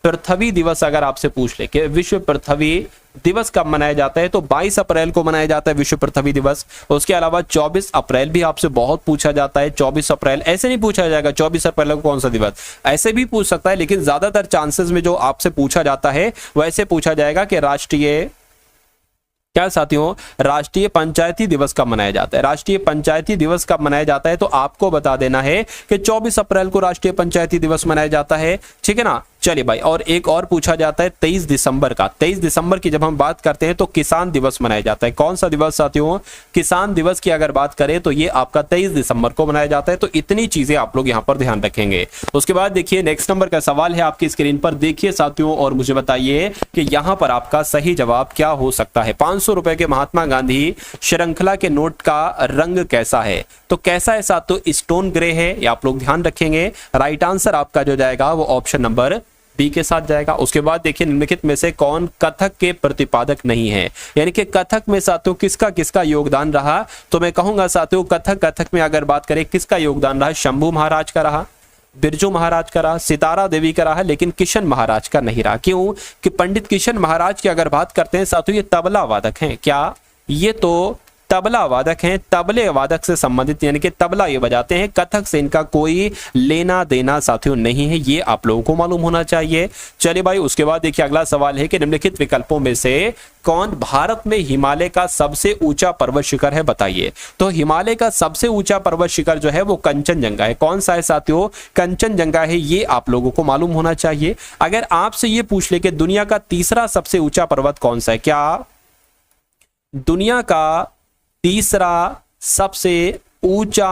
पृथ्वी दिवस अगर आपसे पूछ ले कि विश्व पृथ्वी दिवस कब मनाया जाता है, तो 22 अप्रैल को मनाया जाता है विश्व पृथ्वी दिवस। उसके अलावा 24 अप्रैल भी आपसे बहुत पूछा जाता है। 24 अप्रैल ऐसे नहीं पूछा जाएगा 24 अप्रैल को कौन सा दिवस, ऐसे भी पूछ सकता है, लेकिन ज्यादातर चांसेस में जो आपसे पूछा जाता है वैसे पूछा जाएगा कि राष्ट्रीय क्या साथियों, राष्ट्रीय पंचायती दिवस कब मनाया जाता है? राष्ट्रीय पंचायती दिवस कब मनाया जाता है, तो आपको बता देना है कि 24 अप्रैल को राष्ट्रीय पंचायती दिवस मनाया जाता है, ठीक है ना। चलिए भाई, और एक और पूछा जाता है 23 दिसंबर का। 23 दिसंबर की जब हम बात करते हैं तो किसान दिवस मनाया जाता है। कौन सा दिवस साथियों? किसान दिवस की अगर बात करें तो ये आपका 23 दिसंबर को मनाया जाता है। तो इतनी चीजें आप लोग यहां पर ध्यान रखेंगे। उसके बाद देखिए नेक्स्ट नंबर का सवाल है आपकी स्क्रीन पर, देखिए साथियों और मुझे बताइए कि यहां पर आपका सही जवाब क्या हो सकता है। 500 रुपए के महात्मा गांधी श्रृंखला के नोट का रंग कैसा है? तो कैसा है साथियों? स्टोन ग्रे है, ये आप लोग ध्यान रखेंगे। राइट आंसर आपका जो जाएगा वो ऑप्शन नंबर बी के साथ जाएगा। उसके बाद देखिए निम्नलिखित में से कौन कथक के प्रतिपादक नहीं है, यानी कि कथक में साथियों किसका किसका योगदान रहा? तो मैं कहूंगा साथियों कथक में अगर बात करें किसका योगदान रहा? शंभू महाराज का रहा, बिरजू महाराज का रहा, सितारा देवी का रहा, लेकिन किशन महाराज का नहीं रहा। क्यों? कि पंडित किशन महाराज की अगर बात करते हैं साथियों ये तबला वादक हैं। क्या? ये तो तबला वादक हैं, तबले वादक से संबंधित, यानी कि तबला ये बजाते हैं। कथक से इनका कोई लेना देना साथियों नहीं है, ये आप लोगों को मालूम होना चाहिए। चलिए भाई, उसके बाद देखिए अगला सवाल है कि निम्नलिखित विकल्पों में से कौन भारत में हिमालय का सबसे ऊंचा पर्वत शिखर है? बताइए। तो हिमालय का सबसे ऊंचा पर्वत शिखर जो है वो कंचनजंगा है। कौन सा है साथियों? कंचनजंगा है, ये आप लोगों को मालूम होना चाहिए। अगर आपसे ये पूछ ले कि दुनिया का तीसरा सबसे ऊंचा पर्वत कौन सा है, क्या दुनिया का तीसरा सबसे ऊंचा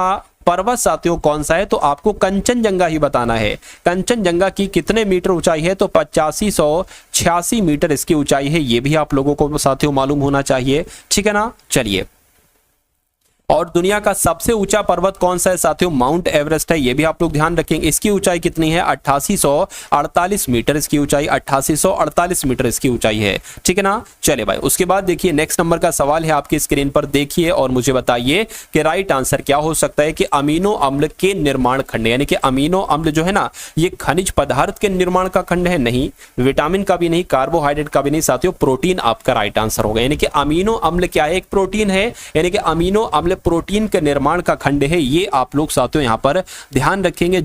पर्वत साथियों कौन सा है? तो आपको कंचनजंगा ही बताना है। कंचनजंगा की कितने मीटर ऊंचाई है? तो 8586 मीटर इसकी ऊंचाई है, ये भी आप लोगों को साथियों मालूम होना चाहिए, ठीक है ना। चलिए और दुनिया का सबसे ऊंचा पर्वत कौन सा है साथियों? माउंट एवरेस्ट है। ये भी आप लोग ध्यान रखेंगे। इसकी ऊंचाई कितनी है? 8848 मीटर इसकी ऊंचाई, 8848 मीटर इसकी ऊंचाई है। ठीक है ना। चले भाई, उसके बाद देखिए नेक्स्ट नंबर का सवाल है आपकी स्क्रीन पर, देखिए और मुझे बताइए कि राइट आंसर क्या हो सकता है कि अमीनो अम्ल के निर्माण खंड, यानी कि अमीनो अम्ल जो है ना ये खनिज पदार्थ के निर्माण का खंड है? नहीं, विटामिन का भी नहीं, कार्बोहाइड्रेट का भी नहीं साथियों, प्रोटीन आपका राइट आंसर होगा। यानी कि अमीनो अम्ल क्या है? एक प्रोटीन है, यानी कि अमीनो अम्ल प्रोटीन के निर्माण का खंड है। ये आप लोग साथियों यहां पर ध्यान रखेंगे।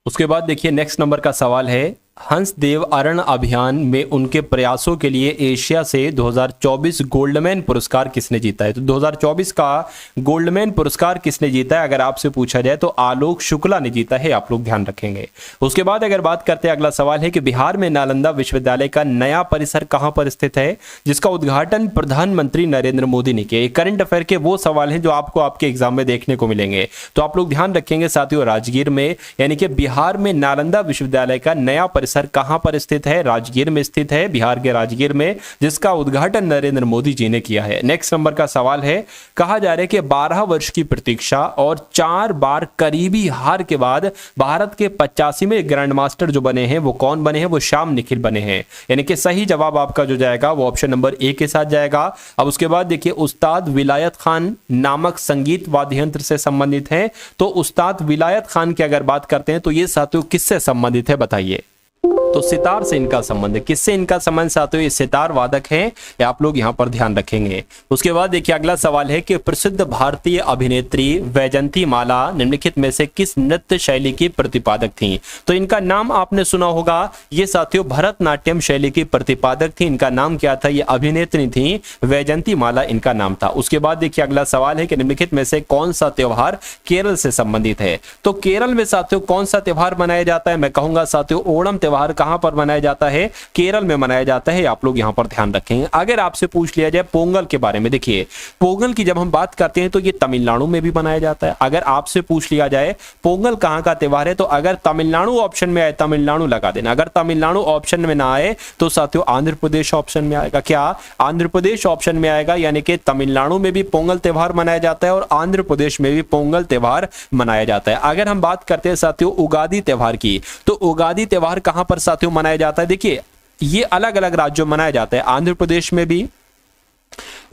उसके बाद देखिए नेक्स्ट नंबर का सवाल है, हंसदेव अरण्य अभियान में उनके प्रयासों के लिए एशिया से 2024 गोल्डमैन पुरस्कार किसने जीता है? तो 2024 का गोल्डमैन पुरस्कार किसने जीता है अगर आपसे पूछा जाए तो आलोक शुक्ला ने जीता है, आप लोग ध्यान रखेंगे। उसके बाद अगर बात करते हैं, अगला सवाल है कि बिहार में नालंदा विश्वविद्यालय का नया परिसर कहां पर स्थित है जिसका उद्घाटन प्रधानमंत्री नरेंद्र मोदी ने किया? करंट अफेयर के वो सवाल हैं जो आपको आपके एग्जाम में देखने को मिलेंगे, तो आप लोग ध्यान रखेंगे साथियों। राजगीर में, यानी कि बिहार में नालंदा विश्वविद्यालय का नया परिसर कहां पर स्थित है? राजगीर में स्थित है, बिहार के राजगीर में, जिसका उद्घाटन नरेंद्र मोदी जी ने किया है। नेक्स्ट नंबर का सवाल है, कहा जा रहा है कि 12 वर्ष की प्रतीक्षा और 4 बार करीबी हार के बाद भारत के 85वें ग्रैंड मास्टर जो बने हैं वो कौन बने हैं? वो श्याम निखिल बने हैं। यानी कि सही जवाब आपका जो जाएगा वो ऑप्शन नंबर ए के साथ जाएगा। अब उसके बाद देखिए उस्ताद विलायत खान नामक संगीत वाद्य यंत्र से संबंधित है, तो उस्ताद विलायत खान की अगर बात करते हैं तो ये साथियों किससे संबंधित है बताइए? तो सितार से इनका संबंध है। किससे इनका संबंध साथियों? ये सितार वादक हैं, ये आप लोग यहां पर ध्यान रखेंगे। उसके बाद देखिए अगला सवाल है कि प्रसिद्ध भारतीय अभिनेत्री वैजंती माला निम्नलिखित में से किस नृत्य शैली की प्रतिपादक थी? तो इनका नाम आपने सुना होगा, ये साथियों भरतनाट्यम शैली की प्रतिपादक थी। इनका नाम क्या था? ये अभिनेत्री थी वैजंती माला इनका नाम था। उसके बाद देखिए अगला सवाल है कि निम्नलिखित में से कौन सा त्योहार केरल से संबंधित है? तो केरल में साथियों कौन सा त्योहार मनाया जाता है? मैं कहूंगा साथियों ओणम त्योहार कहां पर मनाया जाता है? केरल में मनाया जाता है, आप लोग यहां पर ध्यान रखेंगे। अगर आपसे पूछ लिया जाए पोंगल के बारे में, देखिए पोंगल की जब हम बात करते हैं तो ये तमिलनाडु में भी मनाया जाता है। अगर आपसे पूछ लिया जाए पोंगल कहां का त्योहार है, तो अगर तमिलनाडु ऑप्शन में आए तमिलनाडु लगा देना, अगर तमिलनाडु ऑप्शन में ना आए तो साथियों आंध्र प्रदेश ऑप्शन में आएगा। क्या आंध्र प्रदेश ऑप्शन में आएगा? यानी कि तमिलनाडु में भी पोंगल त्योहार मनाया जाता है और आंध्र प्रदेश में भी पोंगल त्योहार मनाया जाता है। अगर हम बात करते हैं साथियों उगादी त्योहार की, तो उगादी त्योहार कहां पर साथियों मनाया जाता है? देखिए ये अलग अलग राज्यों में मनाया जाता है। आंध्र प्रदेश में भी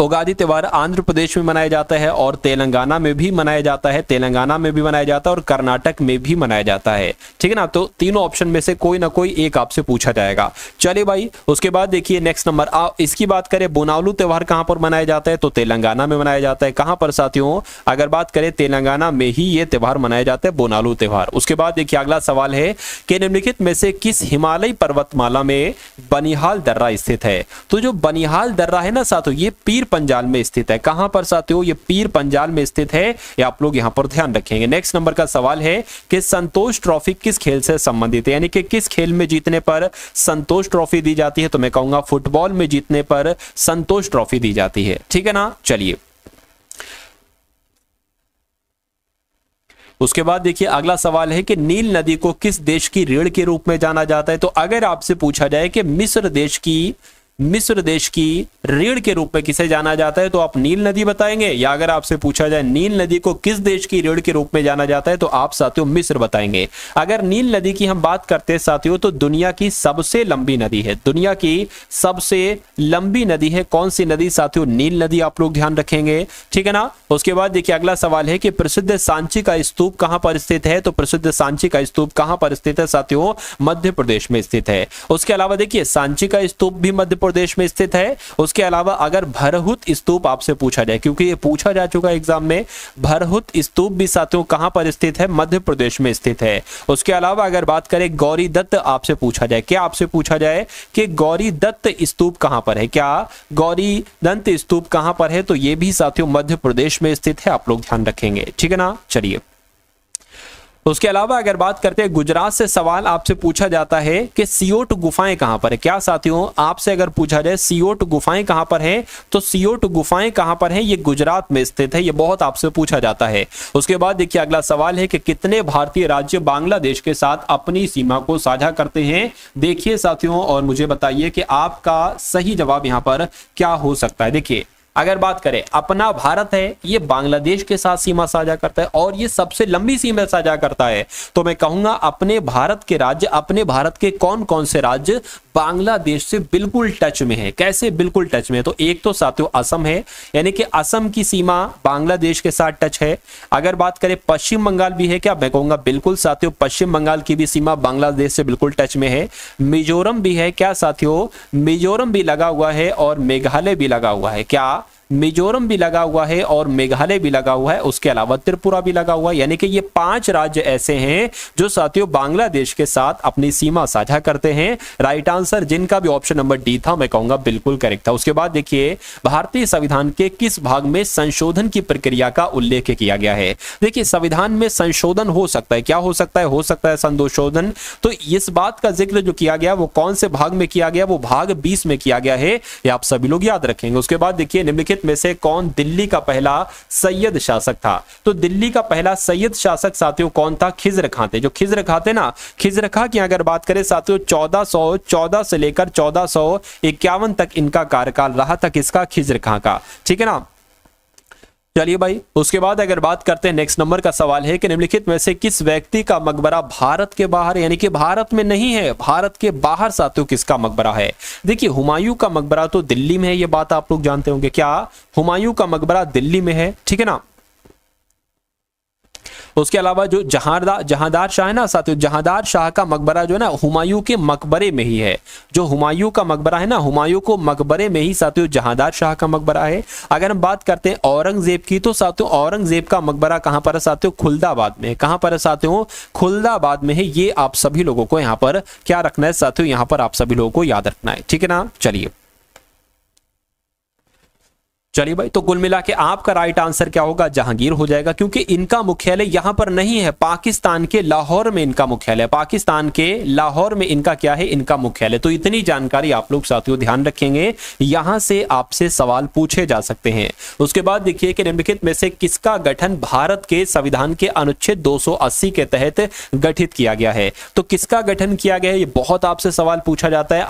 उगादी त्योहार आंध्र प्रदेश में मनाया जाता है और तेलंगाना में भी मनाया जाता है, तेलंगाना में भी मनाया जाता है और कर्नाटक में भी मनाया जाता है। ठीक है ना। तो तीनों ऑप्शन में से कोई ना कोई एक आपसे पूछा जाएगा। चलिए भाई, उसके बाद देखिए नेक्स्ट नंबर, इसकी बात करें बोनालू त्योहार कहां पर मनाया जाता है? तो तेलंगाना में मनाया जाता है। कहां पर साथियों? अगर बात करें तेलंगाना में ही ये त्योहार मनाया जाता है, बोनालू त्योहार। उसके बाद देखिए अगला सवाल है कि निम्नलिखित में से किस हिमालयी पर्वतमाला में बनिहाल दर्रा स्थित है? तो जो बनिहाल दर्रा है ना साथियों, ये पीर पंजाल में स्थित है। कहां पर साथियों? ये पीर पंजाल में स्थित है, ये आप लोग यहां पर ध्यान रखेंगे। नेक्स्ट नंबर का सवाल है कि संतोष ट्रॉफी किस खेल से संबंधित है? यानी कि किस खेल में जीतने पर संतोष ट्रॉफी दी जाती है? तो मैं कहूंगा फुटबॉल में जीतने पर संतोष ट्रॉफी दी जाती है। ठीक है ना। चलिए उसके बाद देखिए अगला सवाल है कि नील नदी को किस देश की रीढ़ के रूप में जाना जाता है? तो अगर आपसे पूछा जाए कि मिस्र देश की रीढ़ के रूप में किसे जाना जाता है, तो आप नील नदी बताएंगे, या अगर आपसे पूछा जाए नील नदी को किस देश की रीढ़ के रूप में जाना जाता है, तो आप साथियों मिस्र बताएंगे। अगर नील नदी की हम बात करते हैं साथियों, तो दुनिया की सबसे लंबी नदी है, दुनिया की सबसे लंबी नदी है। कौन सी नदी साथियों? नील नदी, आप लोग ध्यान रखेंगे। ठीक है ना। उसके बाद देखिए अगला सवाल है कि प्रसिद्ध सांची का स्तूप कहां पर स्थित है? तो प्रसिद्ध सांची का स्तूप कहां पर स्थित है साथियों? मध्य प्रदेश में स्थित है। उसके अलावा देखिए सांची का स्तूप भी मध्य प्रदेश में स्थित है। उसके अलावा अगर भरहुत स्तूप आपसे पूछा जाए, क्योंकि ये पूछा जा चुका है एग्जाम में, भरहुत स्तूप भी साथियों कहां पर स्थित है? मध्य प्रदेश में स्थित है। उसके अलावा अगर बात करें गौरी दत्त आपसे पूछा जाए, क्या आपसे पूछा जाए कि गौरी दत्त स्तूप कहां पर है? क्या गौरी दत्त स्तूप कहां पर है? तो ये भी साथियों मध्य प्रदेश में स्थित है, आप लोग ध्यान रखेंगे। ठीक है ना। चलिए उसके अलावा अगर बात करते हैं गुजरात से सवाल आपसे पूछा जाता है कि सियोट गुफाएं कहां पर है? क्या साथियों आपसे अगर पूछा जाए सियोट गुफाएं कहां पर है, तो सियोट गुफाएं कहां पर है? ये गुजरात में स्थित है, ये बहुत आपसे पूछा जाता है। उसके बाद देखिए अगला सवाल है कि कितने भारतीय राज्य बांग्लादेश के साथ अपनी सीमा को साझा करते हैं? देखिए साथियों और मुझे बताइए कि आपका सही जवाब यहां पर क्या हो सकता है। देखिए अगर बात करें अपना भारत है, ये बांग्लादेश के साथ सीमा साझा करता है और ये सबसे लंबी सीमा साझा करता है। तो मैं कहूंगा अपने भारत के राज्य, अपने भारत के कौन कौन से राज्य बांग्लादेश से बिल्कुल टच में है। कैसे बिल्कुल टच में है? तो एक तो साथियों असम है, यानी कि असम की सीमा बांग्लादेश के साथ टच है। अगर बात करें पश्चिम बंगाल भी है क्या? मैं कहूंगा बिल्कुल साथियों, पश्चिम बंगाल की भी सीमा बांग्लादेश से बिल्कुल टच में है। मिजोरम भी है क्या साथियों? मिजोरम भी लगा हुआ है और मेघालय भी लगा हुआ है। क्या? मिजोरम भी लगा हुआ है और मेघालय भी लगा हुआ है। उसके अलावा त्रिपुरा भी लगा हुआ है। यानी कि ये 5 राज्य ऐसे हैं जो साथियों बांग्लादेश के साथ अपनी सीमा साझा करते हैं। राइट आंसर जिनका भी ऑप्शन नंबर डी था, मैं कहूंगा बिल्कुल करेक्ट था। उसके बाद देखिए भारतीय संविधान के किस भाग में संशोधन की प्रक्रिया का उल्लेख किया गया है? देखिए संविधान में संशोधन हो सकता है, क्या हो सकता है? हो सकता है संशोधन। तो इस बात का जिक्र जो किया गया वो कौन से भाग में किया गया? वो भाग 20 में किया गया है, ये आप सभी लोग याद रखेंगे। उसके बाद देखिए निम्नलिखित में से कौन दिल्ली का पहला सैयद शासक था? तो दिल्ली का पहला सैयद शासक साथियों कौन था? खिज्र खां थे। जो खिज्र खां थे ना, खिज्र खां की अगर बात करें साथियों 1414 से लेकर 1451 तक इनका कार्यकाल रहा था। किसका? खिज्र खां का। ठीक है ना। चलिए भाई, उसके बाद अगर बात करते हैं नेक्स्ट नंबर का सवाल है कि निम्नलिखित में से किस व्यक्ति का मकबरा भारत के बाहर, यानी कि भारत में नहीं है, भारत के बाहर साथियों किसका मकबरा है? देखिए हुमायूं का मकबरा तो दिल्ली में है, ये बात आप लोग जानते होंगे। क्या? हुमायूं का मकबरा दिल्ली में है। ठीक है ना। उसके अलावा जो जहांदार शाह है ना साथियों, जहांदार शाह का मकबरा जो है ना हुमायूं के मकबरे में ही है। जो हुमायूं का मकबरा है ना, हुमायूं को मकबरे में ही साथियों जहांदार शाह का मकबरा है। अगर हम बात करते हैं औरंगजेब की, तो साथियों औरंगजेब का मकबरा कहां पर है साथियों? खुलदाबाद में। कहां पर है साथियों? खुलदाबाद में है। ये आप सभी लोगों को यहां पर क्या रखना है साथियों? यहां पर आप सभी लोगों को याद रखना है। ठीक है ना। चलिए भाई, तो कुल मिला के आपका राइट आंसर क्या होगा? जहांगीर हो जाएगा, क्योंकि इनका मुख्यालय यहां पर नहीं है, पाकिस्तान के लाहौर में इनका मुख्यालय। पाकिस्तान के लाहौर में इनका क्या है? इनका मुख्यालय। तो इतनी जानकारी आप लोग साथियों ध्यान रखेंगे, यहां से आपसे सवाल पूछे जा सकते हैं। उसके बाद देखिए कि निम्नलिखित में से किसका गठन भारत के संविधान के अनुच्छेद 280 के तहत गठित किया गया है? तो किसका गठन किया गया है? ये बहुत आपसे सवाल पूछा जाता है।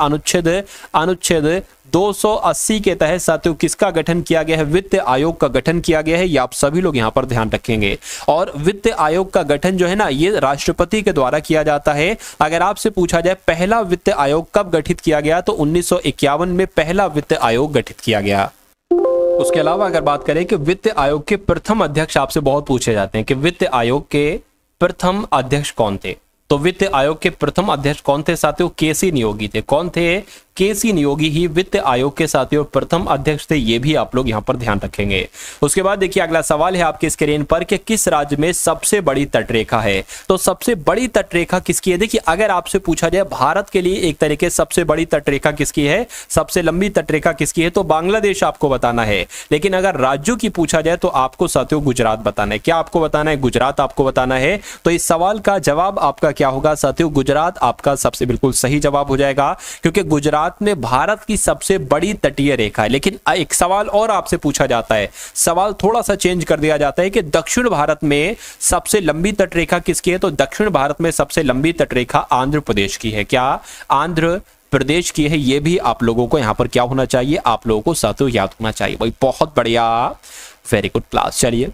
अनुच्छेद 280 के तहत साथियों किसका गठन किया गया है? वित्त आयोग का गठन किया गया है। ये आप सभी लोग यहां पर ध्यान रखेंगे। और वित्त आयोग का गठन जो है ना, ये राष्ट्रपति के द्वारा किया जाता है। अगर आपसे पूछा जाए पहला वित्त आयोग कब गठित किया गया, तो 1951 में पहला वित्त आयोग गठित किया गया। उसके अलावा अगर बात करें कि वित्त आयोग के प्रथम अध्यक्ष आपसे बहुत पूछे जाते हैं कि वित्त आयोग के प्रथम अध्यक्ष कौन थे? तो वित्त आयोग के प्रथम अध्यक्ष कौन थे साथियों? केसी नियोगी थे। कौन थे? केसी नियोगी ही वित्त आयोग के साथियों प्रथम अध्यक्ष थे। ये भी आप लोग यहां पर ध्यान रखेंगे। उसके बाद देखिए अगला सवाल है आपके स्क्रीन पर कि किस राज्य में सबसे बड़ी तटरेखा है? तो सबसे बड़ी तटरेखा किसकी है? देखिए अगर आपसे पूछा जाए भारत के लिए एक तरीके से सबसे बड़ी तटरेखा किसकी है, सबसे लंबी तटरेखा किसकी है, तो बांग्लादेश आपको बताना है। लेकिन अगर राज्यों की पूछा जाए तो आपको साथियों गुजरात बताना है। क्या आपको बताना है? गुजरात आपको बताना है। तो इस सवाल का जवाब आपका क्या होगा साथियों? गुजरात आपका सबसे बिल्कुल सही जवाब हो जाएगा, क्योंकि गुजरात में भारत की सबसे बड़ी तटीय रेखा है। लेकिन एक सवाल और आपसे पूछा जाता है, सवाल थोड़ा सा चेंज कर दिया जाता है कि दक्षिण भारत में सबसे लंबी तटरेखा किसकी है? तो दक्षिण भारत में सबसे लंबी तटरेखा आंध्र प्रदेश की है। क्या? आंध्र प्रदेश की है। यह भी आप लोगों को यहां पर क्या होना चाहिए? आप लोगों को साथियों याद होना चाहिए। भाई बहुत बढ़िया, वेरी गुड क्लास। चलिए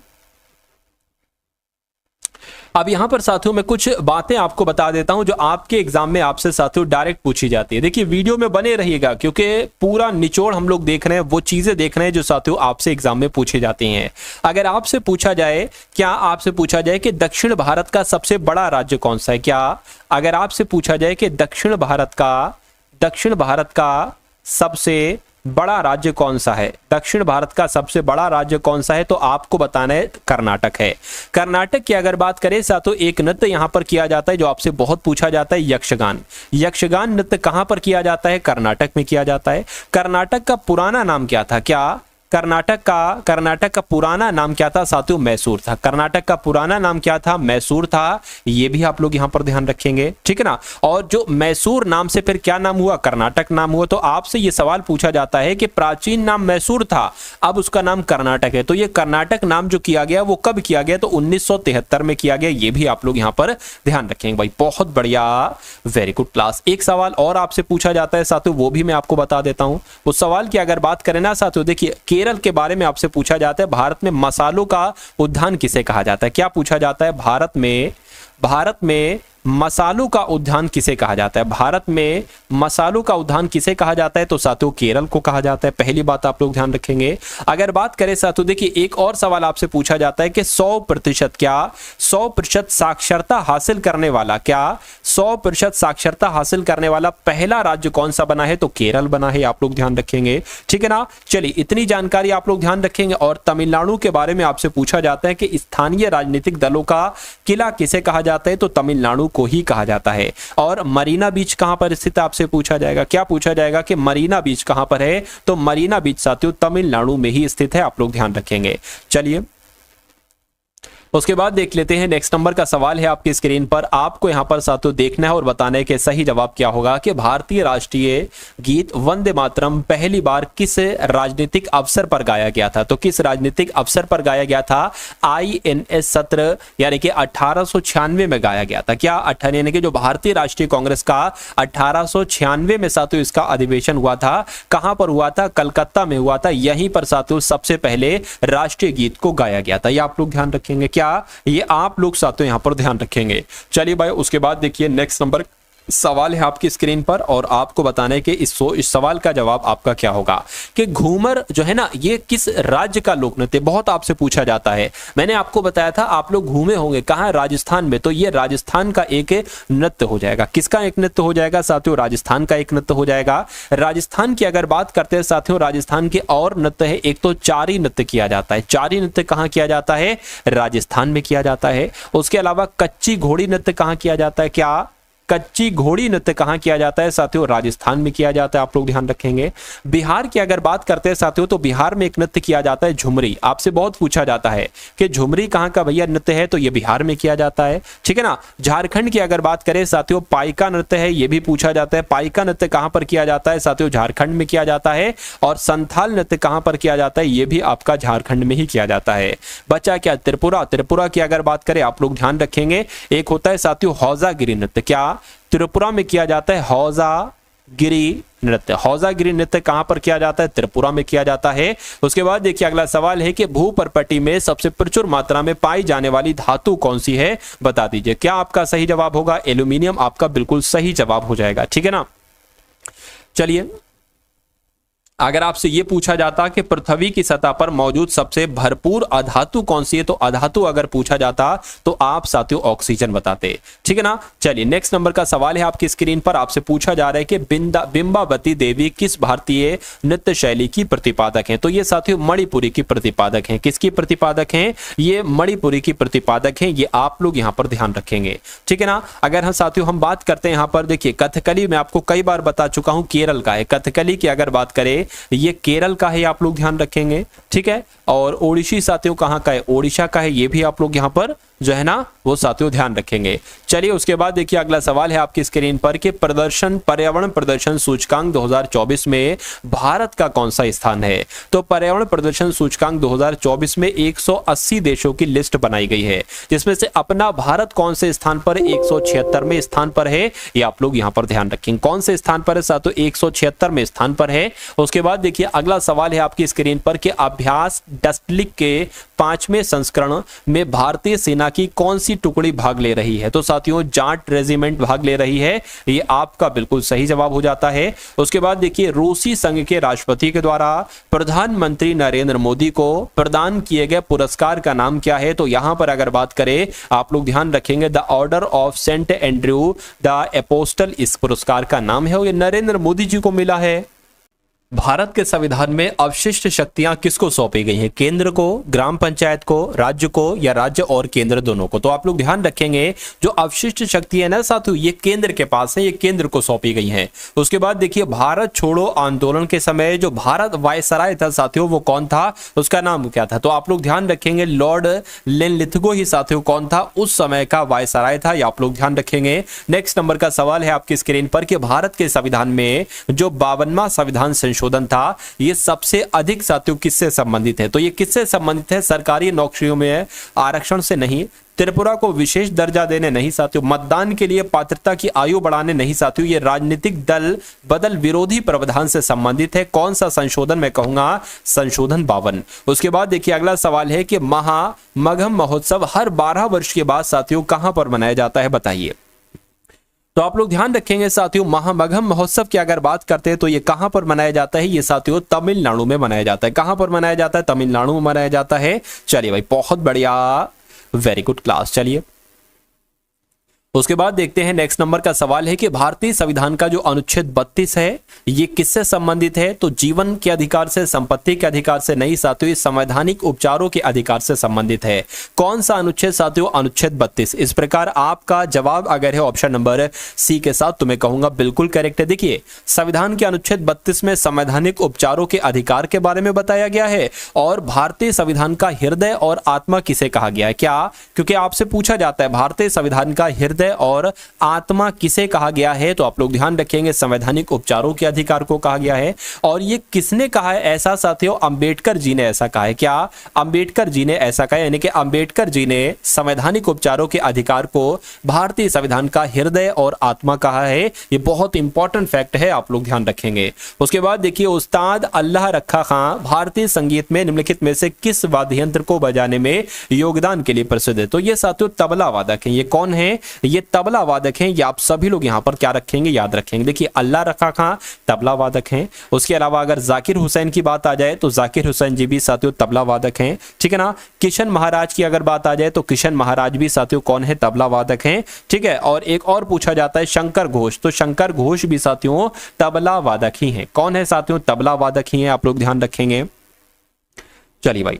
अब यहां पर साथियों मैं कुछ बातें आपको बता देता हूं जो आपके एग्जाम में आपसे साथियों डायरेक्ट पूछी जाती है। देखिए वीडियो में बने रहिएगा, क्योंकि पूरा निचोड़ हम लोग देख रहे हैं, वो चीजें देख रहे हैं जो साथियों आपसे एग्जाम में पूछी जाती हैं। अगर आपसे पूछा जाए, क्या आपसे पूछा जाए कि दक्षिण भारत का सबसे बड़ा राज्य कौन सा है? क्या अगर आपसे पूछा जाए कि दक्षिण भारत का सबसे बड़ा राज्य कौन सा है, दक्षिण भारत का सबसे बड़ा राज्य कौन सा है, तो आपको बताना है कर्नाटक है। कर्नाटक की अगर बात करें साथियों, एक नृत्य यहां पर किया जाता है जो आपसे बहुत पूछा जाता है, यक्षगान। यक्षगान नृत्य कहां पर किया जाता है? कर्नाटक में किया जाता है। कर्नाटक का पुराना नाम क्या था? क्या कर्नाटक का पुराना नाम क्या था साथियों? मैसूर था। कर्नाटक का पुराना नाम क्या था? मैसूर था। ये भी आप लोग यहां पर ध्यान रखेंगे, ठीक है ना। और जो मैसूर नाम से फिर क्या नाम हुआ? कर्नाटक नाम हुआ। तो आपसे ये सवाल पूछा जाता है कि प्राचीन नाम मैसूर था, अब उसका नाम कर्नाटक है। तो ये कर्नाटक नाम जो किया गया वो कब किया गया? तो 1973 में किया गया। ये भी आप लोग यहां पर ध्यान रखेंगे। भाई बहुत बढ़िया, वेरी गुड क्लास। एक सवाल और आपसे पूछा जाता है साथियों, वो भी मैं आपको बता देता हूं। उस सवाल की अगर बात करें ना साथियों, देखिए केरल के बारे में आपसे पूछा जाता है, भारत में मसालों का उद्यान किसे कहा जाता है? क्या पूछा जाता है? भारत में मसालों का उद्यान किसे कहा जाता है? भारत में मसालों का उद्यान किसे कहा जाता है? तो साथियों केरल को कहा जाता है। पहली बात आप लोग ध्यान रखेंगे। अगर बात करें साथियों, देखिए एक और सवाल आपसे पूछा जाता है कि 100% क्या 100% साक्षरता हासिल करने वाला, क्या 100% साक्षरता हासिल करने वाला पहला राज्य कौन सा बना है? तो केरल बना है, आप लोग ध्यान रखेंगे, ठीक है ना। चलिए इतनी जानकारी आप लोग ध्यान रखेंगे। और तमिलनाडु के बारे में आपसे पूछा जाता है कि स्थानीय राजनीतिक दलों का किला किसे कहा जाता है? तो तमिलनाडु को ही कहा जाता है। और मरीना बीच कहां पर स्थित है आपसे पूछा जाएगा। क्या पूछा जाएगा कि मरीना बीच कहां पर है? तो मरीना बीच साथियों तमिलनाडु में ही स्थित है, आप लोग ध्यान रखेंगे। चलिए उसके बाद देख लेते हैं नेक्स्ट नंबर का सवाल है आपकी स्क्रीन पर। आपको यहां पर साथियों देखना है और बताने के सही जवाब क्या होगा कि भारतीय राष्ट्रीय गीत वंदे मातरम पहली बार किस राजनीतिक अवसर पर गाया गया था? तो किस राजनीतिक अवसर पर गाया गया था? INS सत्र यानी कि 1896 में गाया गया था। क्या यानी कि जो भारतीय राष्ट्रीय कांग्रेस का 1896 में साथियों इसका अधिवेशन हुआ था। कहां पर हुआ था? कलकत्ता में हुआ था। यहीं पर साथियों सबसे पहले राष्ट्रीय गीत को गाया गया था। ये आप लोग ध्यान रखेंगे। क्या ये आप लोग साथियों यहां पर ध्यान रखेंगे। चलिए भाई उसके बाद देखिए नेक्स्ट नंबर सवाल है आपकी स्क्रीन पर और आपको बताना है कि इस सवाल का जवाब आपका क्या होगा कि घूमर जो है ना ये किस राज्य का लोक नृत्य? बहुत आपसे पूछा जाता है। मैंने आपको बताया था आप लोग घूमे होंगे कहां? राजस्थान में। तो ये राजस्थान का एक नृत्य हो जाएगा। किसका एक नृत्य हो जाएगा साथियों? राजस्थान का एक नृत्य हो जाएगा। राजस्थान की अगर बात करते हैं साथियों, राजस्थान के और नृत्य है। एक तो चारी नृत्य किया जाता है। चारी नृत्य कहां किया जाता है? राजस्थान में किया जाता है। उसके अलावा कच्ची घोड़ी नृत्य कहां किया जाता है? क्या कच्ची घोड़ी नृत्य कहां किया जाता है साथियों? राजस्थान में किया जाता है, आप लोग ध्यान रखेंगे। बिहार की अगर बात करते हैं साथियों तो बिहार में एक नृत्य किया जाता है झुमरी। आपसे बहुत पूछा जाता है कि झुमरी कहां का भैया नृत्य है? तो ये बिहार में किया जाता है, ठीक है ना। झारखंड की अगर बात करें साथियों पाइका नृत्य है, ये भी पूछा जाता है। पाइका नृत्य कहां पर किया जाता है साथियों? झारखंड में किया जाता है। और संथाल नृत्य कहां पर किया जाता है? ये भी आपका झारखंड में ही किया जाता है। बचा क्या? त्रिपुरा। त्रिपुरा की अगर बात करें आप लोग ध्यान रखेंगे, एक होता है साथियों हौजागिरी नृत्य। क्या त्रिपुरा में किया जाता है? हौजागिरी नृत्य। हौजागिरी नृत्य कहां पर किया जाता है? त्रिपुरा में किया जाता है। उसके बाद देखिए अगला सवाल है कि भूपर्पटी में सबसे प्रचुर मात्रा में पाई जाने वाली धातु कौन सी है? बता दीजिए। क्या आपका सही जवाब होगा? एल्यूमिनियम आपका बिल्कुल सही जवाब हो जाएगा, ठीक है ना। चलिए अगर आपसे यह पूछा जाता कि पृथ्वी की सतह पर मौजूद सबसे भरपूर अधातु कौन सी है? तो अधातु अगर पूछा जाता तो आप साथियों ऑक्सीजन बताते, ठीक है ना। चलिए नेक्स्ट नंबर का सवाल है आपकी स्क्रीन पर। आपसे पूछा जा रहा है कि बिंबावती देवी किस भारतीय नृत्य शैली की प्रतिपादक हैं? तो ये साथियों मणिपुरी की प्रतिपादक हैं। किसकी प्रतिपादक हैं? ये मणिपुरी की प्रतिपादक हैं। ये आप लोग यहां पर ध्यान रखेंगे, ठीक है ना। अगर हम साथियों हम बात करते हैं यहां पर, देखिए कथकली मैं आपको कई बार बता चुका हूं केरल का है। कथकली की अगर बात करें ये केरल का है, आप लोग ध्यान रखेंगे, ठीक है। और ओडिशी साथियों कहां का है? ओडिशा का है। ये भी आप लोग यहां पर जो है ना वो साथियों ध्यान रखेंगे। चलिए उसके बाद देखिए अगला सवाल है आपकी स्क्रीन पर कि पर्यावरण प्रदर्शन सूचकांक 2024 में भारत का कौन सा स्थान है? तो पर्यावरण प्रदर्शन सूचकांक 2024 में 180 देशों की लिस्ट बनाई गई है, जिसमें से अपना भारत कौन से स्थान पर? 176वें स्थान पर है। ये आप लोग यहां पर ध्यान रखेंगे। कौन से स्थान पर है साथियों? 176वें स्थान पर है। उसके बाद देखिए अगला सवाल है आपकी स्क्रीन पर कि अभ्यास डस्टलिक के 5वें संस्करण में भारतीय सेना की कौन सी टुकड़ी भाग ले रही है? तो साथियों जाट रेजिमेंट भाग ले रही है। ये आपका बिल्कुल सही जवाब हो जाता है। उसके बाद देखिए रूसी संघ के राष्ट्रपति के द्वारा प्रधानमंत्री नरेंद्र मोदी को प्रदान किए गए पुरस्कार का नाम क्या है? तो यहां पर अगर बात करें आप लोग ध्यान रखेंगे the order of Saint Andrew the apostle इस पुरस्कार का नाम है और ये नरेंद्र मोदी जी को मिला है। भारत के संविधान में अवशिष्ट शक्तियां किसको सौंपी गई हैं? केंद्र को, ग्राम पंचायत को, राज्य को, या राज्य और केंद्र दोनों को? तो आप लोग ध्यान रखेंगे जो अवशिष्ट शक्ति है ना साथियों ये केंद्र के पास है, ये केंद्र को सौंपी गई हैं। उसके बाद देखिए भारत छोड़ो आंदोलन के समय जो भारत वायसराय था साथियों वो कौन था? उसका नाम क्या था? तो आप लोग ध्यान रखेंगे लॉर्ड लिनलिथगो ही साथियों कौन था? उस समय का वायसराय था। ये आप लोग ध्यान रखेंगे। नेक्स्ट नंबर का सवाल है आपकी स्क्रीन पर कि भारत के संविधान में जो 52वां संविधान संशोधन था, ये सबसे अधिक साथियों किससे संबंधित है? तो ये किससे संबंधित है? सरकारी नौकरियों में आरक्षण से नहीं, त्रिपुरा को विशेष दर्जा देने नहीं साथियों, मतदान के लिए पात्रता की आयु बढ़ाने नहीं साथियों, ये राजनीतिक दल बदल विरोधी प्रावधान से संबंधित है। कौन सा संशोधन? मैं कहूंगा संशोधन 52। उसके बाद देखिए अगला सवाल है कि महामघम महोत्सव हर 12 वर्ष के बाद साथियों कहां पर मनाया जाता है, बताइए। तो आप लोग ध्यान रखेंगे साथियों, महामघम महोत्सव की अगर बात करते हैं तो ये कहां पर मनाया जाता है? ये साथियों तमिलनाडु में मनाया जाता है। कहां पर मनाया जाता है? तमिलनाडु में मनाया जाता है। चलिए भाई, बहुत बढ़िया, वेरी गुड क्लास। चलिए उसके बाद देखते हैं नेक्स्ट नंबर का सवाल है कि भारतीय संविधान का जो अनुच्छेद 32 है ये किससे संबंधित है? तो जीवन के अधिकार से, संपत्ति के अधिकार से नहीं साथियों, संवैधानिक उपचारों के अधिकार से संबंधित है। कौन सा अनुच्छेद साथियों? अनुच्छेद 32। इस प्रकार आपका जवाब अगर है ऑप्शन नंबर सी के साथ तो मैं कहूंगा बिल्कुल करेक्ट है। देखिए संविधान के अनुच्छेद 32 में संवैधानिक उपचारों के अधिकार के बारे में बताया गया है और भारतीय संविधान का हृदय और आत्मा किसे कहा गया है? क्या? क्योंकि आपसे पूछा जाता है भारतीय संविधान का हृदय और आत्मा किसे कहा गया है, तो आप लोग ध्यान रखेंगे संवैधानिक उपचारों के अधिकार को कहा गया है। और ये किसने कहा है ऐसा साथियों? अंबेडकर जी ने ऐसा कहा है। क्या? अंबेडकर जी ने ऐसा कहा है, यानी कि अंबेडकर जी ने संवैधानिक उपचारों के अधिकार को भारतीय संविधान का हृदय और आत्मा कहा है। ये बहुत इंपॉर्टेंट फैक्ट है, आप लोग ध्यान रखेंगे। उसके बाद देखिए उस्ताद अल्लाह रखा खां भारतीय संगीत में निम्नलिखित में से किस वाद्य यंत्र को बजाने में योगदान के लिए प्रसिद्ध है? तो ये साथियों तबला वादक है। ये कौन है? ये तबला वादक हैं। ये आप सभी लोग यहां पर क्या रखेंगे? याद रखेंगे। देखिए अल्लाह रखा खां तबला वादक हैं। उसके अलावा अगर जाकिर हुसैन की बात आ जाए तो जाकिर हुसैन जी भी साथियों तबला वादक हैं, ठीक है ना। किशन महाराज की अगर बात आ जाए तो किशन महाराज भी साथियों कौन है? तबला वादक हैं, ठीक है। और एक और पूछा जाता है शंकर घोष, तो शंकर घोष भी साथियों तबला वादक ही हैं। कौन है साथियों? तबला वादक ही हैं, आप लोग ध्यान रखेंगे। चलिए भाई,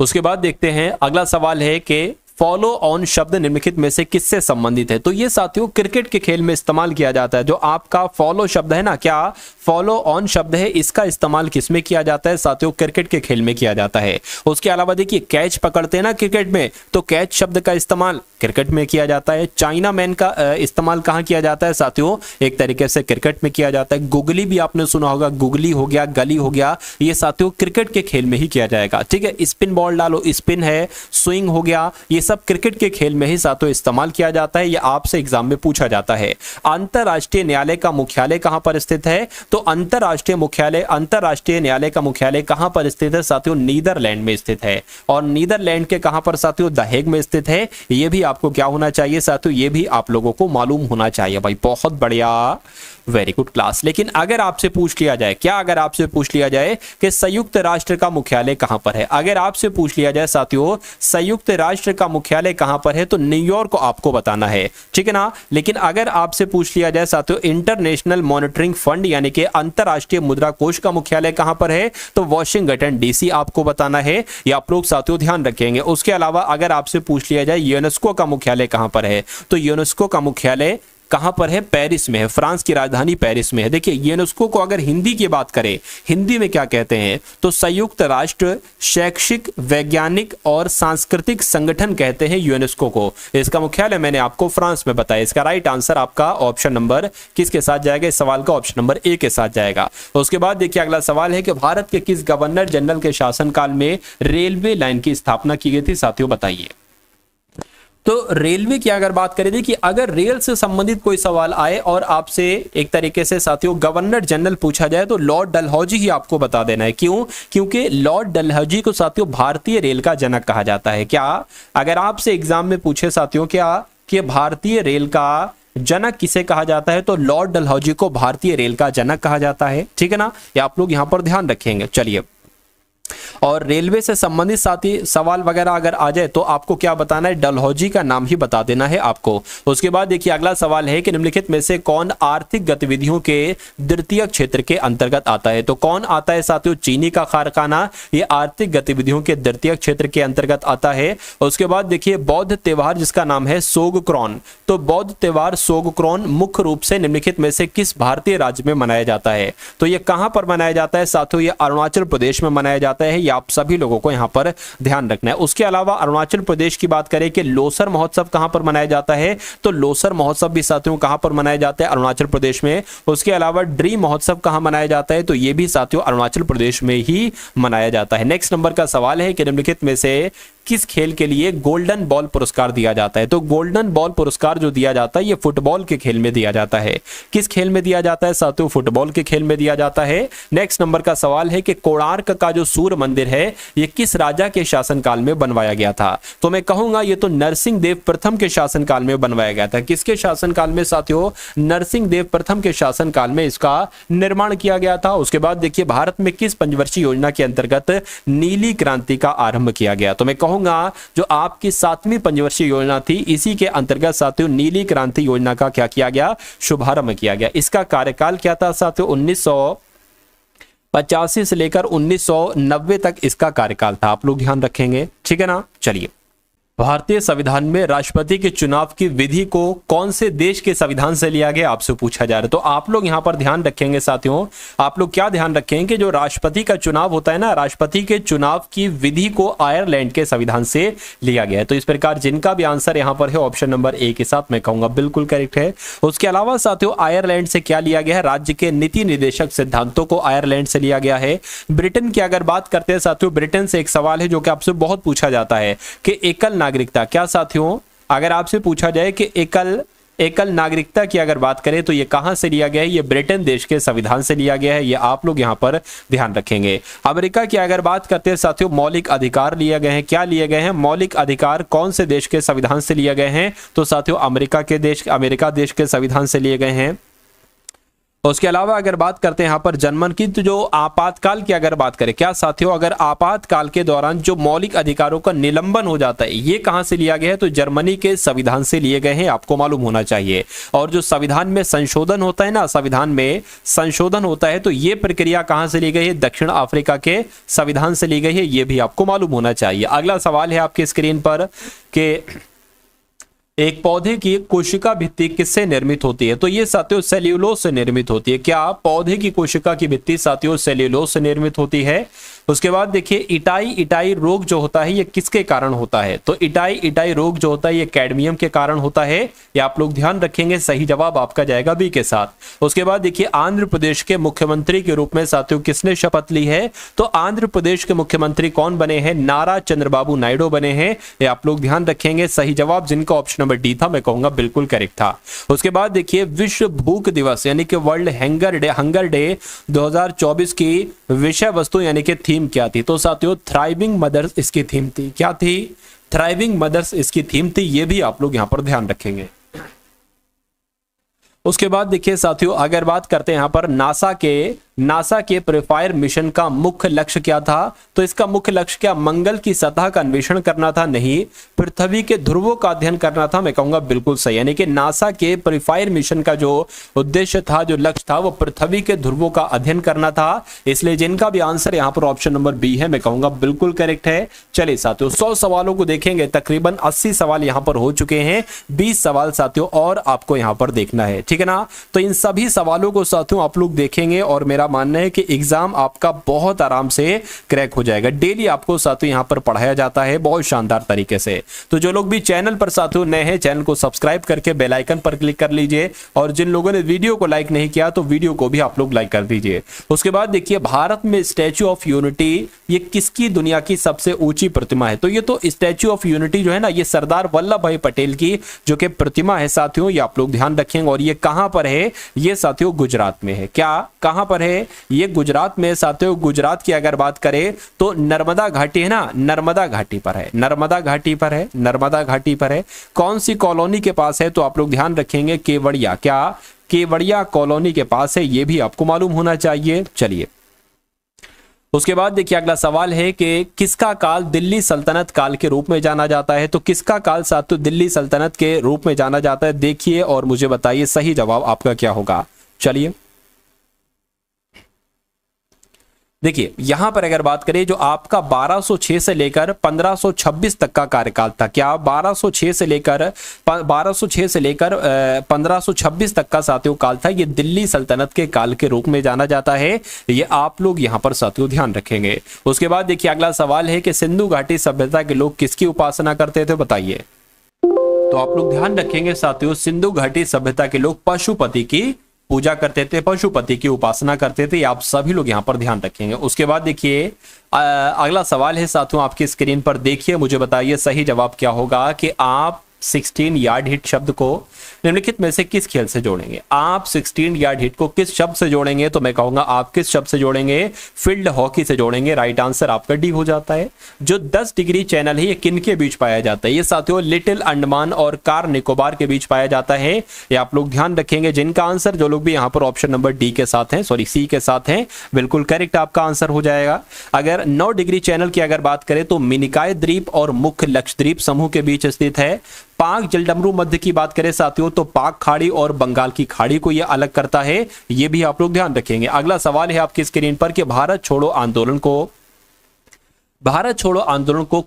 उसके बाद देखते हैं अगला सवाल है कि फॉलो ऑन शब्द निम्नलिखित में से किससे संबंधित है? तो ये साथियों क्रिकेट के खेल में इस्तेमाल किया जाता है। जो आपका फॉलो शब्द है ना, क्या फॉलो ऑन शब्द है, इसका इस्तेमाल किसमें किया जाता है साथियों? क्रिकेट के खेल में किया जाता है। उसके अलावा देखिए कैच पकड़ते हैं ना क्रिकेट में, तो कैच शब्द का इस्तेमाल क्रिकेट में किया जाता है। चाइना मैन का इस्तेमाल कहां किया जाता है साथियों? एक तरीके से क्रिकेट में किया जाता है। गुगली भी आपने सुना होगा, गुगली हो गया, गली हो गया, ये साथियों क्रिकेट के खेल में ही किया जाएगा, ठीक है। स्पिन बॉल डालो, स्पिन है, स्विंग हो गया, ये सब क्रिकेट के खेल में ही साथियों इस्तेमाल किया जाता है। यह आपसे एग्जाम में पूछा जाता है। अंतरराष्ट्रीय न्यायालय का मुख्यालय कहां पर स्थित है? तो अंतरराष्ट्रीय न्यायालय का मुख्यालय कहां पर स्थित है साथियों? नीदरलैंड में स्थित है। और नीदरलैंड के कहां पर साथियों? द हेग में स्थित है। यह भी आपको क्या होना चाहिए साथियों? यह भी आप लोगों को मालूम होना चाहिए भाई। बहुत बढ़िया, वेरी गुड क्लास। लेकिन अगर आपसे पूछ लिया जाए, क्या अगर आपसे पूछ लिया जाए कि संयुक्त राष्ट्र का मुख्यालय कहां पर है? अगर आपसे पूछ लिया जाए साथियों संयुक्त राष्ट्र का मुख्यालय कहां पर है, तो न्यूयॉर्क को आपको बताना है, ठीक है ना। लेकिन अगर आपसे पूछ लिया जाए साथियों इंटरनेशनल मॉनिटरिंग फंड यानी कि अंतरराष्ट्रीय मुद्रा कोष का मुख्यालय कहां पर है, तो वॉशिंगटन डीसी आपको बताना है। ये आप लोग साथियों ध्यान रखेंगे। उसके अलावा अगर आपसे पूछ लिया जाए यूनेस्को का मुख्यालय कहां पर है, तो यूनेस्को का मुख्यालय कहां पर है? पेरिस में है। फ्रांस की राजधानी पेरिस में है। देखिए यूनेस्को को अगर हिंदी की बात करें, हिंदी में क्या कहते हैं, तो संयुक्त राष्ट्र शैक्षिक, वैज्ञानिक और सांस्कृतिक संगठन कहते हैं यूनेस्को को। इसका मुख्यालय मैंने आपको फ्रांस में बताया। इसका राइट आंसर आपका ऑप्शन नंबर किसके साथ जाएगा? इस सवाल का ऑप्शन नंबर ए के साथ जाएगा। उसके बाद देखिए अगला सवाल है कि भारत के किस गवर्नर जनरल के शासनकाल में रेलवे लाइन की स्थापना की गई थी साथियों, बताइए। तो रेलवे की अगर बात करें, देखिए अगर रेल से संबंधित कोई सवाल आए और आपसे एक तरीके से साथियों गवर्नर जनरल पूछा जाए तो लॉर्ड डलहौजी ही आपको बता देना है। क्यों? क्योंकि लॉर्ड डलहौजी को साथियों भारतीय रेल का जनक कहा जाता है। क्या अगर आपसे एग्जाम में पूछे साथियों क्या कि भारतीय रेल का जनक किसे कहा जाता है, तो लॉर्ड डलहौजी को भारतीय रेल का जनक कहा जाता है, ठीक है ना। ये आप लोग यहां पर ध्यान रखेंगे। चलिए, और रेलवे से संबंधित साथी सवाल वगैरह अगर आ जाए तो आपको क्या बताना है? डलहौजी का नाम ही बता देना है आपको। उसके बाद देखिए अगला सवाल है कि निम्नलिखित में से कौन आर्थिक गतिविधियों के द्वितीय क्षेत्र के अंतर्गत आता है? तो कौन आता है साथियों? चीनी का कारखाना, ये आर्थिक गतिविधियों के द्वितीय क्षेत्र के अंतर्गत आता है। उसके बाद देखिए बौद्ध त्योहार जिसका नाम है सोगक्रॉन, तो बौद्ध त्योहार सोगक्रॉन मुख्य रूप से निम्नलिखित में से किस भारतीय राज्य में मनाया जाता है? तो ये कहां पर मनाया जाता है साथियों? ये अरुणाचल प्रदेश में मनाया जाता है। ये आप सभी लोगों को यहाँ पर ध्यान रखना है। उसके अलावा अरुणाचल प्रदेश की बात करें कि लोसर महोत्सव कहां पर मनाया जाता है, तो लोसर महोत्सव भी साथियों कहां पर मनाया जाता है, अरुणाचल प्रदेश में। उसके अलावा ड्रीम महोत्सव कहां मनाया जाता है, तो यह भी साथियों अरुणाचल प्रदेश में ही मनाया जाता है। नेक्स्ट नंबर का सवाल है कि निम्नलिखित में से किस खेल के लिए गोल्डन बॉल पुरस्कार दिया जाता है, तो गोल्डन बॉल पुरस्कार जो दिया जाता है ये फुटबॉल के खेल में दिया जाता है। किस खेल में दिया जाता है साथियों, फुटबॉल के खेल में दिया जाता है। नेक्स्ट नंबर का सवाल है कि कोणार्क का जो सूर्य मंदिर है ये किस राजा के शासनकाल में बनवाया गया था, तो मैं कहूंगा ये तो नरसिंह देव प्रथम के शासनकाल में बनवाया गया था। किसके शासनकाल में साथियों, नरसिंह देव प्रथम के शासनकाल में इसका निर्माण किया गया था। उसके बाद देखिए भारत में किस पंचवर्षीय योजना के अंतर्गत नीली क्रांति का आरंभ किया गया, तो मैं कहूंगा जो आपकी 7वीं पंचवर्षीय योजना थी इसी के अंतर्गत साथियों नीली क्रांति योजना का क्या किया गया, शुभारंभ किया गया। इसका कार्यकाल क्या था साथियों, 1985 से लेकर 1990 तक इसका कार्यकाल था, आप लोग ध्यान रखेंगे, ठीक है ना। चलिए, भारतीय संविधान में राष्ट्रपति के चुनाव की विधि को कौन से देश के संविधान से लिया गया, आपसे पूछा जा रहा है। तो आप लोग यहां पर ध्यान रखेंगे साथियों, आप लोग क्या ध्यान रखेंगे कि जो राष्ट्रपति का चुनाव होता है ना, राष्ट्रपति के चुनाव की विधि को आयरलैंड के संविधान से लिया गया है। तो इस प्रकार जिनका भी आंसर यहां पर है ऑप्शन नंबर ए के साथ मैं कहूंगा बिल्कुल करेक्ट है। उसके अलावा साथियों आयरलैंड से क्या लिया गया है, राज्य के नीति निर्देशक सिद्धांतों को आयरलैंड से लिया गया है। ब्रिटेन की अगर बात करते हैं साथियों, ब्रिटेन से एक सवाल है जो कि आपसे बहुत पूछा जाता है कि एकल नागरिकता, क्या साथियों अगर आपसे पूछा जाए कि एकल नागरिकता की अगर बात करें तो ये कहां से लिया गया है, ये ब्रिटेन देश के संविधान से लिया गया है, ये आप लोग यहां पर ध्यान रखेंगे। अमेरिका की अगर बात करते हैं साथियों, मौलिक अधिकार लिए गए हैं, क्या लिए गए हैं, मौलिक अधिकार कौन से देश के संविधान से लिए गए हैं, तो साथियों अमेरिका देश के संविधान से लिए गए हैं। उसके अलावा अगर बात करते हैं यहाँ पर जर्मन की, तो जो आपातकाल की अगर बात करें, क्या साथियों अगर आपातकाल के दौरान जो मौलिक अधिकारों का निलंबन हो जाता है ये कहां से लिया गया है, तो जर्मनी के संविधान से लिए गए हैं, आपको मालूम होना चाहिए। और जो संविधान में संशोधन होता है ना, संविधान में संशोधन होता है तो ये प्रक्रिया कहां से ली गई है, दक्षिण अफ्रीका के संविधान से ली गई है, ये भी आपको मालूम होना चाहिए। अगला सवाल है आपकी स्क्रीन पर कि एक पौधे की कोशिका भित्ति किससे निर्मित होती है, तो ये साथियों सेल्यूलोज से निर्मित होती है। क्या पौधे की कोशिका की भित्ति साथियों सेल्यूलोज से निर्मित होती है। उसके बाद देखिए इटाई रोग जो होता है ये किसके कारण होता है, तो इटाई रोग जो होता है ये कैडमियम के कारण होता है, ये आप लोग ध्यान रखेंगे। सही जवाब आपका जाएगा बी के साथ। उसके बाद देखिए आंध्र प्रदेश के मुख्यमंत्री के रूप में साथियों किसने शपथ ली है, तो आंध्र प्रदेश के मुख्यमंत्री कौन बने हैं, नारा चंद्रबाबू नायडू बने हैं, ये आप लोग ध्यान रखेंगे। सही जवाब जिनका ऑप्शन नंबर डी था मैं कहूंगा बिल्कुल करेक्ट था। उसके बाद देखिए विश्व भूख दिवस यानी कि वर्ल्ड हंगर डे 2024 की विषय वस्तु यानी कि थीम क्या थी, तो साथियों थ्राइविंग मदर्स इसकी थीम थी। क्या थी, थ्राइविंग मदर्स इसकी थीम थी, ये भी आप लोग यहां पर ध्यान रखेंगे। उसके बाद देखिए साथियों अगर बात करते हैं यहां पर नासा के प्रोफायर मिशन का मुख्य लक्ष्य क्या था, तो इसका मुख्य लक्ष्य क्या मंगल की सतह का अन्वेषण करना था, नहीं पृथ्वी के ध्रुवों का अध्ययन करना था, मैं कहूंगा बिल्कुल सही। यानी कि नासा के प्रोफायर मिशन का जो उद्देश्य था, जो लक्ष्य था वो पृथ्वी के ध्रुवों का अध्ययन करना था। इसलिए जिनका भी आंसर यहाँ पर ऑप्शन नंबर बी है मैं कहूंगा बिल्कुल करेक्ट है। चलिए साथियों 100 सवालों को देखेंगे, तकरीबन 80 सवाल यहाँ पर हो चुके हैं, 20 सवाल साथियों और आपको यहाँ पर देखना है, ठीक है ना। तो इन सभी सवालों को साथियों आप लोग देखेंगे और मेरा मानना है कि एग्जाम आपका बहुत आराम से क्रैक हो जाएगा। डेली आपको साथियों यहां पर पढ़ाया जाता है बहुत शानदार तरीके से। तो जो लोग भी चैनल पर साथियों नए हैं, चैनल को सब्सक्राइब करके बेल आइकन पर क्लिक कर लीजिए, और जिन लोगों ने वीडियो को लाइक नहीं किया तो वीडियो को भी आप लोग लाइक कर दीजिए। उसके बाद देखिए भारत में स्टैच्यू ऑफ यूनिटी ये किसकी दुनिया की सबसे ऊंची प्रतिमा है, तो ये तो स्टैच्यू ऑफ यूनिटी जो है ना ये सरदार वल्लभ भाई पटेल की जो कि प्रतिमा है साथियों, ये आप लोग ध्यान रखेंगे। और ये कहां पर है, ये साथियों गुजरात में है। क्या कहां पर है, ये गुजरात में साथियों। गुजरात की अगर बात करें तो नर्मदा घाटी है ना, नर्मदा घाटी पर है, नर्मदा घाटी पर है, नर्मदा घाटी पर है। कौन सी कॉलोनी के पास है, तो आप लोग ध्यान रखेंगे केवड़िया। क्या केवड़िया कॉलोनी के पास है, ये भी आपको मालूम होना चाहिए। चलिए उसके बाद देखिए अगला सवाल है कि किसका काल दिल्ली सल्तनत काल के रूप में जाना जाता है, तो किसका काल साथियों दिल्ली सल्तनत के रूप में जाना जाता है, देखिए और मुझे बताइए सही जवाब आपका क्या होगा। चलिए देखिए यहां पर अगर बात करें जो आपका 1206 से लेकर 1526 तक का कार्यकाल था, क्या 1206 से लेकर 1526 तक का साथियों काल था, ये दिल्ली सल्तनत के काल के रूप में जाना जाता है। ये आप लोग यहां पर साथियों ध्यान रखेंगे। उसके बाद देखिए अगला सवाल है कि सिंधु घाटी सभ्यता के लोग किसकी उपासना करते थे, बताइए। तो आप लोग ध्यान रखेंगे साथियों, सिंधु घाटी सभ्यता के लोग पशुपति की पूजा करते थे, पशुपति की उपासना करते थे। आप सभी लोग यहां पर ध्यान रखेंगे। उसके बाद देखिए अगला सवाल है साथियों, आपकी स्क्रीन पर देखिए, मुझे बताइए सही जवाब क्या होगा कि आप 16 यार्ड हिट शब्द को निम्नलिखित में से किस खेल से जोड़ेंगे। आप 16 यार्ड हिट को किस शब्द से जोड़ेंगे, तो मैं कहूंगा आप किस शब्द से जोड़ेंगे, फील्ड हॉकी से जोड़ेंगे। राइट आंसर आपका डी हो जाता है। जो 10 डिग्री चैनल है ये किन के बीच पाया जाता है, ये साथियों लिटिल अंडमान और कार निकोबार के बीच पाया जाता है। ये आप लोग ध्यान रखेंगे। जिनका आंसर जो लोग भी यहाँ पर ऑप्शन नंबर डी के साथ हैं, सॉरी सी के साथ हैं, बिल्कुल करेक्ट आपका आंसर हो जाएगा। अगर 9 डिग्री चैनल की अगर बात करें तो मिनिकाय द्वीप और मुख्य लक्षद्वीप समूह के बीच स्थित है। पाक जलडमरू मध्य की बात करें साथियों तो पाक खाड़ी और बंगाल की खाड़ी को यह अलग करता है। यह भी आप लोग ध्यान रखेंगे। अगला सवाल है आपकी स्क्रीन पर कि भारत छोड़ो आंदोलन को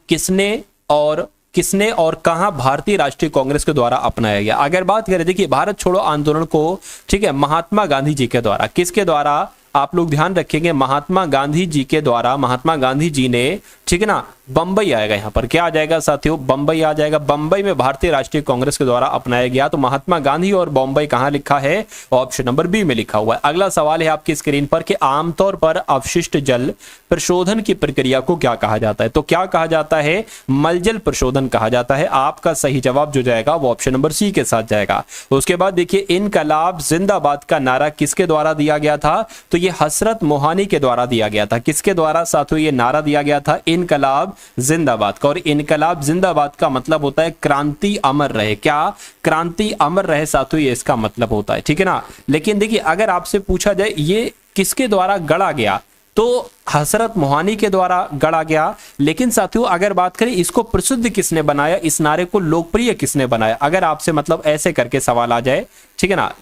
किसने और कहां भारतीय राष्ट्रीय कांग्रेस के द्वारा अपनाया गया। अगर बात करें देखिए भारत छोड़ो आंदोलन को, ठीक है, महात्मा गांधी जी के द्वारा, किसके द्वारा आप लोग ध्यान रखेंगे, महात्मा गांधी जी के द्वारा। महात्मा गांधी जी ने, ठीक है ना, बंबई आएगा, यहां पर क्या आ जाएगा साथियों, बंबई आ जाएगा। बंबई में भारतीय राष्ट्रीय कांग्रेस के द्वारा अपनाया गया। तो महात्मा गांधी और बंबई कहां लिखा है, ऑप्शन नंबर बी में लिखा हुआ है। अगला सवाल है आपकी स्क्रीन पर कि आमतौर पर अपशिष्ट जल प्रशोधन की प्रक्रिया को क्या कहा जाता है। तो क्या कहा जाता है, मलजल प्रशोधन कहा जाता है। आपका सही जवाब जो जाएगा वो ऑप्शन नंबर सी के साथ जाएगा। उसके बाद देखिए इनकलाब जिंदाबाद का नारा किसके द्वारा दिया गया था, तो ये हसरत मोहानी के द्वारा दिया गया था। किसके द्वारा साथियों ये नारा दिया गया था, इनकलाब जिंदाबाद का। और इनकलाब जिंदाबाद का मतलब होता है क्रांति अमर रहे। क्या, क्रांति अमर रहे साथियों, ये इसका मतलब होता है, ठीक है ना। लेकिन देखिए अगर आपसे पूछा जाए ये किसके द्वारा गढ़ा गया, तो हसरत मोहानी के द्वारा गढ़ा गया। लेकिन साथियों अगर बात करें इसको प्रसिद्ध किसने बनाया, इस नारे को लोकप्रिय किसने बनाया, अगर आपसे मतलब ऐसे करके सवाल आ जाए, ठीक है ना,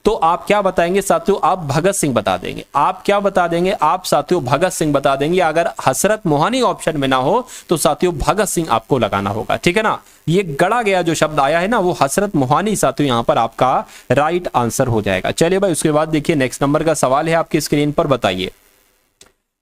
तो आप क्या बताएंगे साथियों, आप भगत सिंह बता देंगे। आप क्या बता देंगे, आप साथियों भगत सिंह बता देंगे। अगर हसरत मोहानी ऑप्शन में ना हो तो साथियों भगत सिंह आपको लगाना होगा, ठीक है ना। ये गढ़ा गया जो शब्द आया है ना वो हसरत मोहानी साथियों यहां पर आपका राइट आंसर हो जाएगा। चलिए भाई उसके बाद देखिए नेक्स्ट नंबर का सवाल है आपकी स्क्रीन पर, बताइए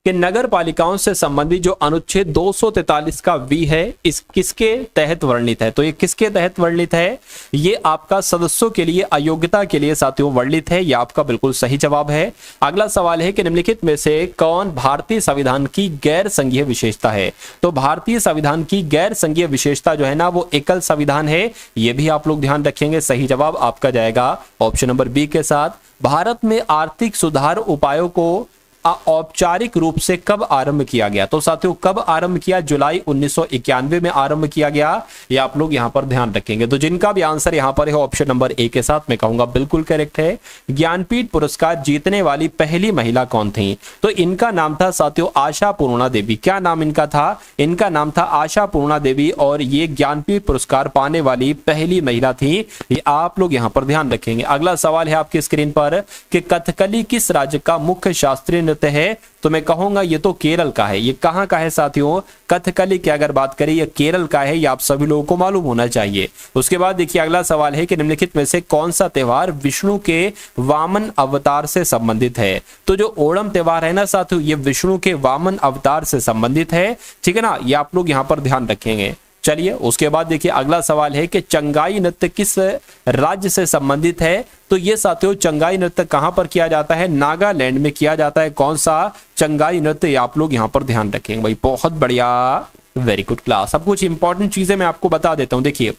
कि नगर पालिकाओं से संबंधित जो अनुच्छेद 243 का वी है इस किसके तहत वर्णित है। तो ये किसके तहत वर्णित है, ये आपका सदस्यों के लिए अयोग्यता के लिए साथियों वर्णित है। ये आपका बिल्कुल सही जवाब है। अगला सवाल है कि निम्नलिखित में से कौन भारतीय संविधान की गैर संघीय विशेषता है। तो भारतीय संविधान की गैर संघीय विशेषता जो है ना वो एकल संविधान है। ये भी आप लोग ध्यान रखेंगे। सही जवाब आपका जाएगा ऑप्शन नंबर बी के साथ। भारत में आर्थिक सुधार उपायों को औपचारिक रूप से कब आरंभ किया गया। तो साथियों कब आरंभ किया, जुलाई 1991 में आरंभ किया गया। ये आप लोग यहां पर ध्यान रखेंगे। तो जिनका भी आंसर यहां पर है ऑप्शन नंबर ए के साथ, मैं कहूंगा बिल्कुल करेक्ट है। ज्ञानपीठ पुरस्कार जीतने वाली पहली महिला कौन थी, तो इनका नाम था साथियों आशा पूर्णा देवी। क्या नाम इनका था, इनका नाम था आशा पूर्णा देवी और ये ज्ञानपीठ पुरस्कार पाने वाली पहली महिला थी। ये आप लोग यहां पर ध्यान रखेंगे। अगला सवाल है आपकी स्क्रीन पर कि कथकली किस राज्य का मुख्य शास्त्रीय है। तो मैं कहूंगा ये तो केरल का है। ये कहां का है साथियों, कथकली की अगर बात करें ये केरल का है। ये आप सभी लोगों को मालूम होना चाहिए। उसके बाद देखिए अगला सवाल है कि निम्नलिखित में से कौन सा त्योहार विष्णु के वामन अवतार से संबंधित है। तो जो ओणम त्योहार है ना साथियों ये विष्णु के वामन अवतार से संबंधित है, ठीक है ना। ये आप लोग यहां पर ध्यान रखेंगे। चलिए उसके बाद देखिए अगला सवाल है कि चंगाई नृत्य किस राज्य से संबंधित है। तो ये साथियों चंगाई नृत्य कहां पर किया जाता है, नागालैंड में किया जाता है। कौन सा चंगाई नृत्य, आप लोग यहां पर ध्यान रखेंगे भाई। बहुत बढ़िया, वेरी गुड क्लास। अब कुछ इंपॉर्टेंट चीजें मैं आपको बता देता हूं। देखिए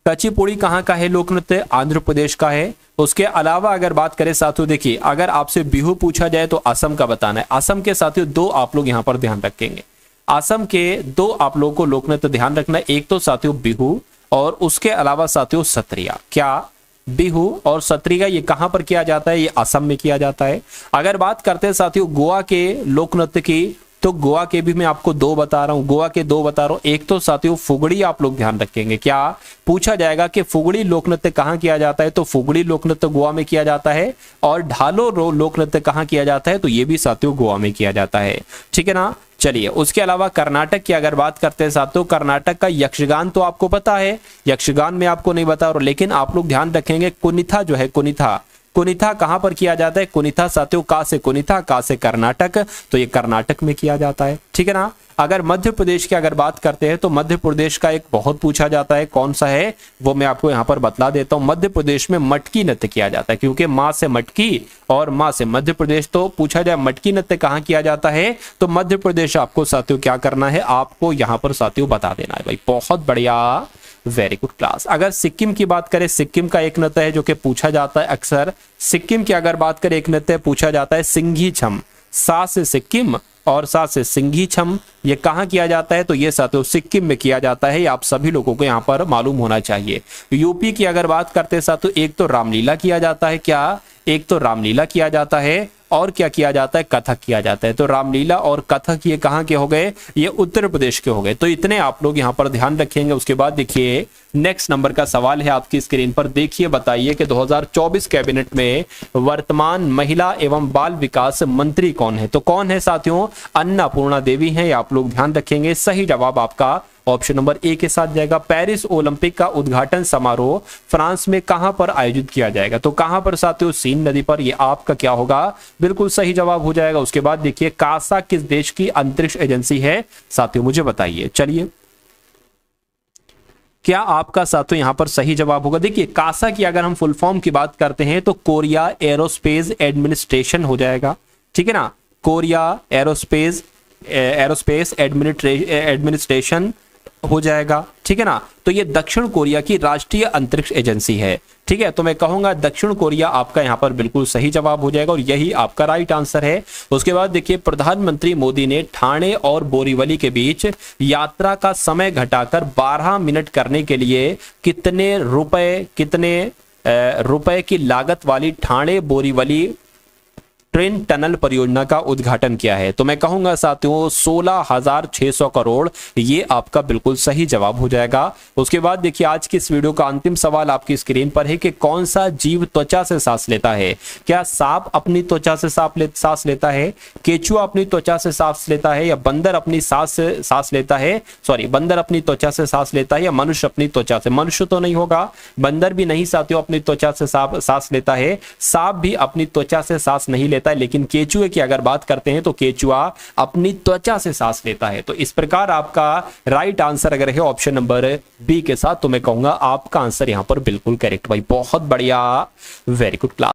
कचिपुड़ी कहां का है लोक नृत्य, आंध्र प्रदेश का है। उसके अलावा अगर बात करें साथियों देखिए अगर आपसे बिहू पूछा जाए तो असम का बताना है। असम के साथियों दो आप लोग यहां पर ध्यान रखेंगे। असम के दो आप लोगों को लोक नृत्य ध्यान रखना है, एक तो साथियों बिहू और उसके अलावा साथियों सत्रिया। क्या, बिहू और सत्रिया ये कहां पर किया जाता है, ये असम में किया जाता है। अगर बात करते हैं साथियों गोवा के लोक नृत्य की तो गोवा के भी मैं आपको 2 बता रहा हूं, गोवा के 2 बता रहा हूं। एक तो साथियों फुगड़ी, आप लोग ध्यान रखेंगे, क्या पूछा जाएगा कि फुगड़ी लोक नृत्य कहां किया जाता है, तो फुगड़ी लोक नृत्य गोवा में किया जाता है। और ढालो लोक नृत्य कहां किया जाता है, तो ये भी साथियों गोवा में किया जाता है, ठीक है ना। चलिए, उसके अलावा कर्नाटक की अगर बात करते हैं साथियों, कर्नाटक का यक्षगान तो आपको पता है, यक्षगान में आपको नहीं बता, लेकिन आप लोग ध्यान रखेंगे कुनिथा जो है, कुनिथा कहां पर किया जाता है, कुनिथा साथियों का से कुनिथा, का से कर्नाटक, तो ये कर्नाटक में किया जाता है, ठीक है ना। अगर मध्य प्रदेश की अगर बात करते हैं तो मध्य प्रदेश का एक बहुत पूछा जाता है, कौन सा है वो मैं आपको यहां पर बतला देता हूं। मध्य प्रदेश में मटकी नृत्य किया जाता है, क्योंकि मां से मटकी और मां से मध्य प्रदेश, तो पूछा जाए मटकी नृत्य कहां किया जाता है, तो मध्य प्रदेश आपको साथियों क्या करना है, आपको यहां पर साथियों बता देना है भाई। बहुत बढ़िया, वेरी गुड क्लास। अगर सिक्किम की बात करें, सिक्किम का एक नृत्य है जो कि पूछा जाता है अक्सर, सिक्किम की अगर बात करें एक नृत्य पूछा जाता है सिंघी छम, सा से सिक्किम और सा से सिंघी छम, ये कहां किया जाता है, तो ये साथियों सिक्किम में किया जाता है, ये आप सभी लोगों को यहां पर मालूम होना चाहिए। यूपी की अगर बात करते हैं साथियों, एक तो रामलीला किया जाता है, क्या एक तो रामलीला किया जाता है, और क्या किया जाता है, कथक किया जाता है। तो रामलीला और कथक ये कहां के हो गए, ये उत्तर प्रदेश के हो गए। तो इतने आप लोग यहां पर ध्यान रखेंगे। उसके बाद देखिए नेक्स्ट नंबर का सवाल है आपकी स्क्रीन पर, देखिए बताइए कि 2024 कैबिनेट में वर्तमान महिला एवं बाल विकास मंत्री कौन है। तो कौन है साथियों, अन्नपूर्णा देवी है, आप लोग ध्यान रखेंगे। सही जवाब आपका ऑप्शन नंबर ए के साथ जाएगा। पेरिस ओलंपिक का उद्घाटन समारोह फ्रांस में कहां पर आयोजित किया जाएगा, तो कहां पर साथियों, सीन नदी पर, ये आपका क्या होगा, बिल्कुल सही जवाब हो जाएगा। उसके बाद देखिए कासा किस देश की अंतरिक्ष एजेंसी है साथियों, मुझे बताइए। चलिए, क्या आपका साथियों यहां पर सही जवाब होगा। देखिए कासा की अगर हम फुल फॉर्म की बात करते हैं तो कोरिया एरोस्पेस एडमिनिस्ट्रेशन हो जाएगा, ठीक है ना, कोरिया एरोस्पेस एडमिनिस्ट्रेशन हो जाएगा, ठीक है ना। तो ये दक्षिण कोरिया की राष्ट्रीय अंतरिक्ष एजेंसी है, ठीक है। तो मैं कहूंगा दक्षिण कोरिया आपका यहां पर बिल्कुल सही जवाब हो जाएगा और यही आपका राइट आंसर है। उसके बाद देखिए प्रधानमंत्री मोदी ने ठाणे और बोरीवली के बीच यात्रा का समय घटाकर 12 मिनट करने के लिए कितने रुपए की लागत वाली ठाणे बोरीवली ट्रेन टनल परियोजना का उद्घाटन किया है। तो मैं कहूंगा साथियों 16,600 करोड़, ये आपका बिल्कुल सही जवाब हो जाएगा। उसके बाद देखिए आज की इस वीडियो का अंतिम सवाल आपकी स्क्रीन पर है कि कौन सा जीव त्वचा से सांस लेता है। क्या सांप अपनी त्वचा से सांस लेता है, केचुआ अपनी त्वचा से सांस लेता है, या बंदर अपनी सांस लेता है, सॉरी बंदर अपनी त्वचा से सांस लेता है, या मनुष्य अपनी त्वचा से, मनुष्य तो नहीं होगा, बंदर भी नहीं साथियों अपनी त्वचा से सांस लेता है, सांप भी अपनी त्वचा से सांस नहीं लेता है, लेकिन केचुए की अगर बात करते हैं तो केचुआ अपनी त्वचा से सांस लेता है। तो इस प्रकार आपका राइट आंसर अगर है ऑप्शन नंबर बी के साथ, तो मैं कहूंगा आपका आंसर यहां पर बिल्कुल करेक्ट भाई। बहुत बढ़िया, वेरी गुड क्लास।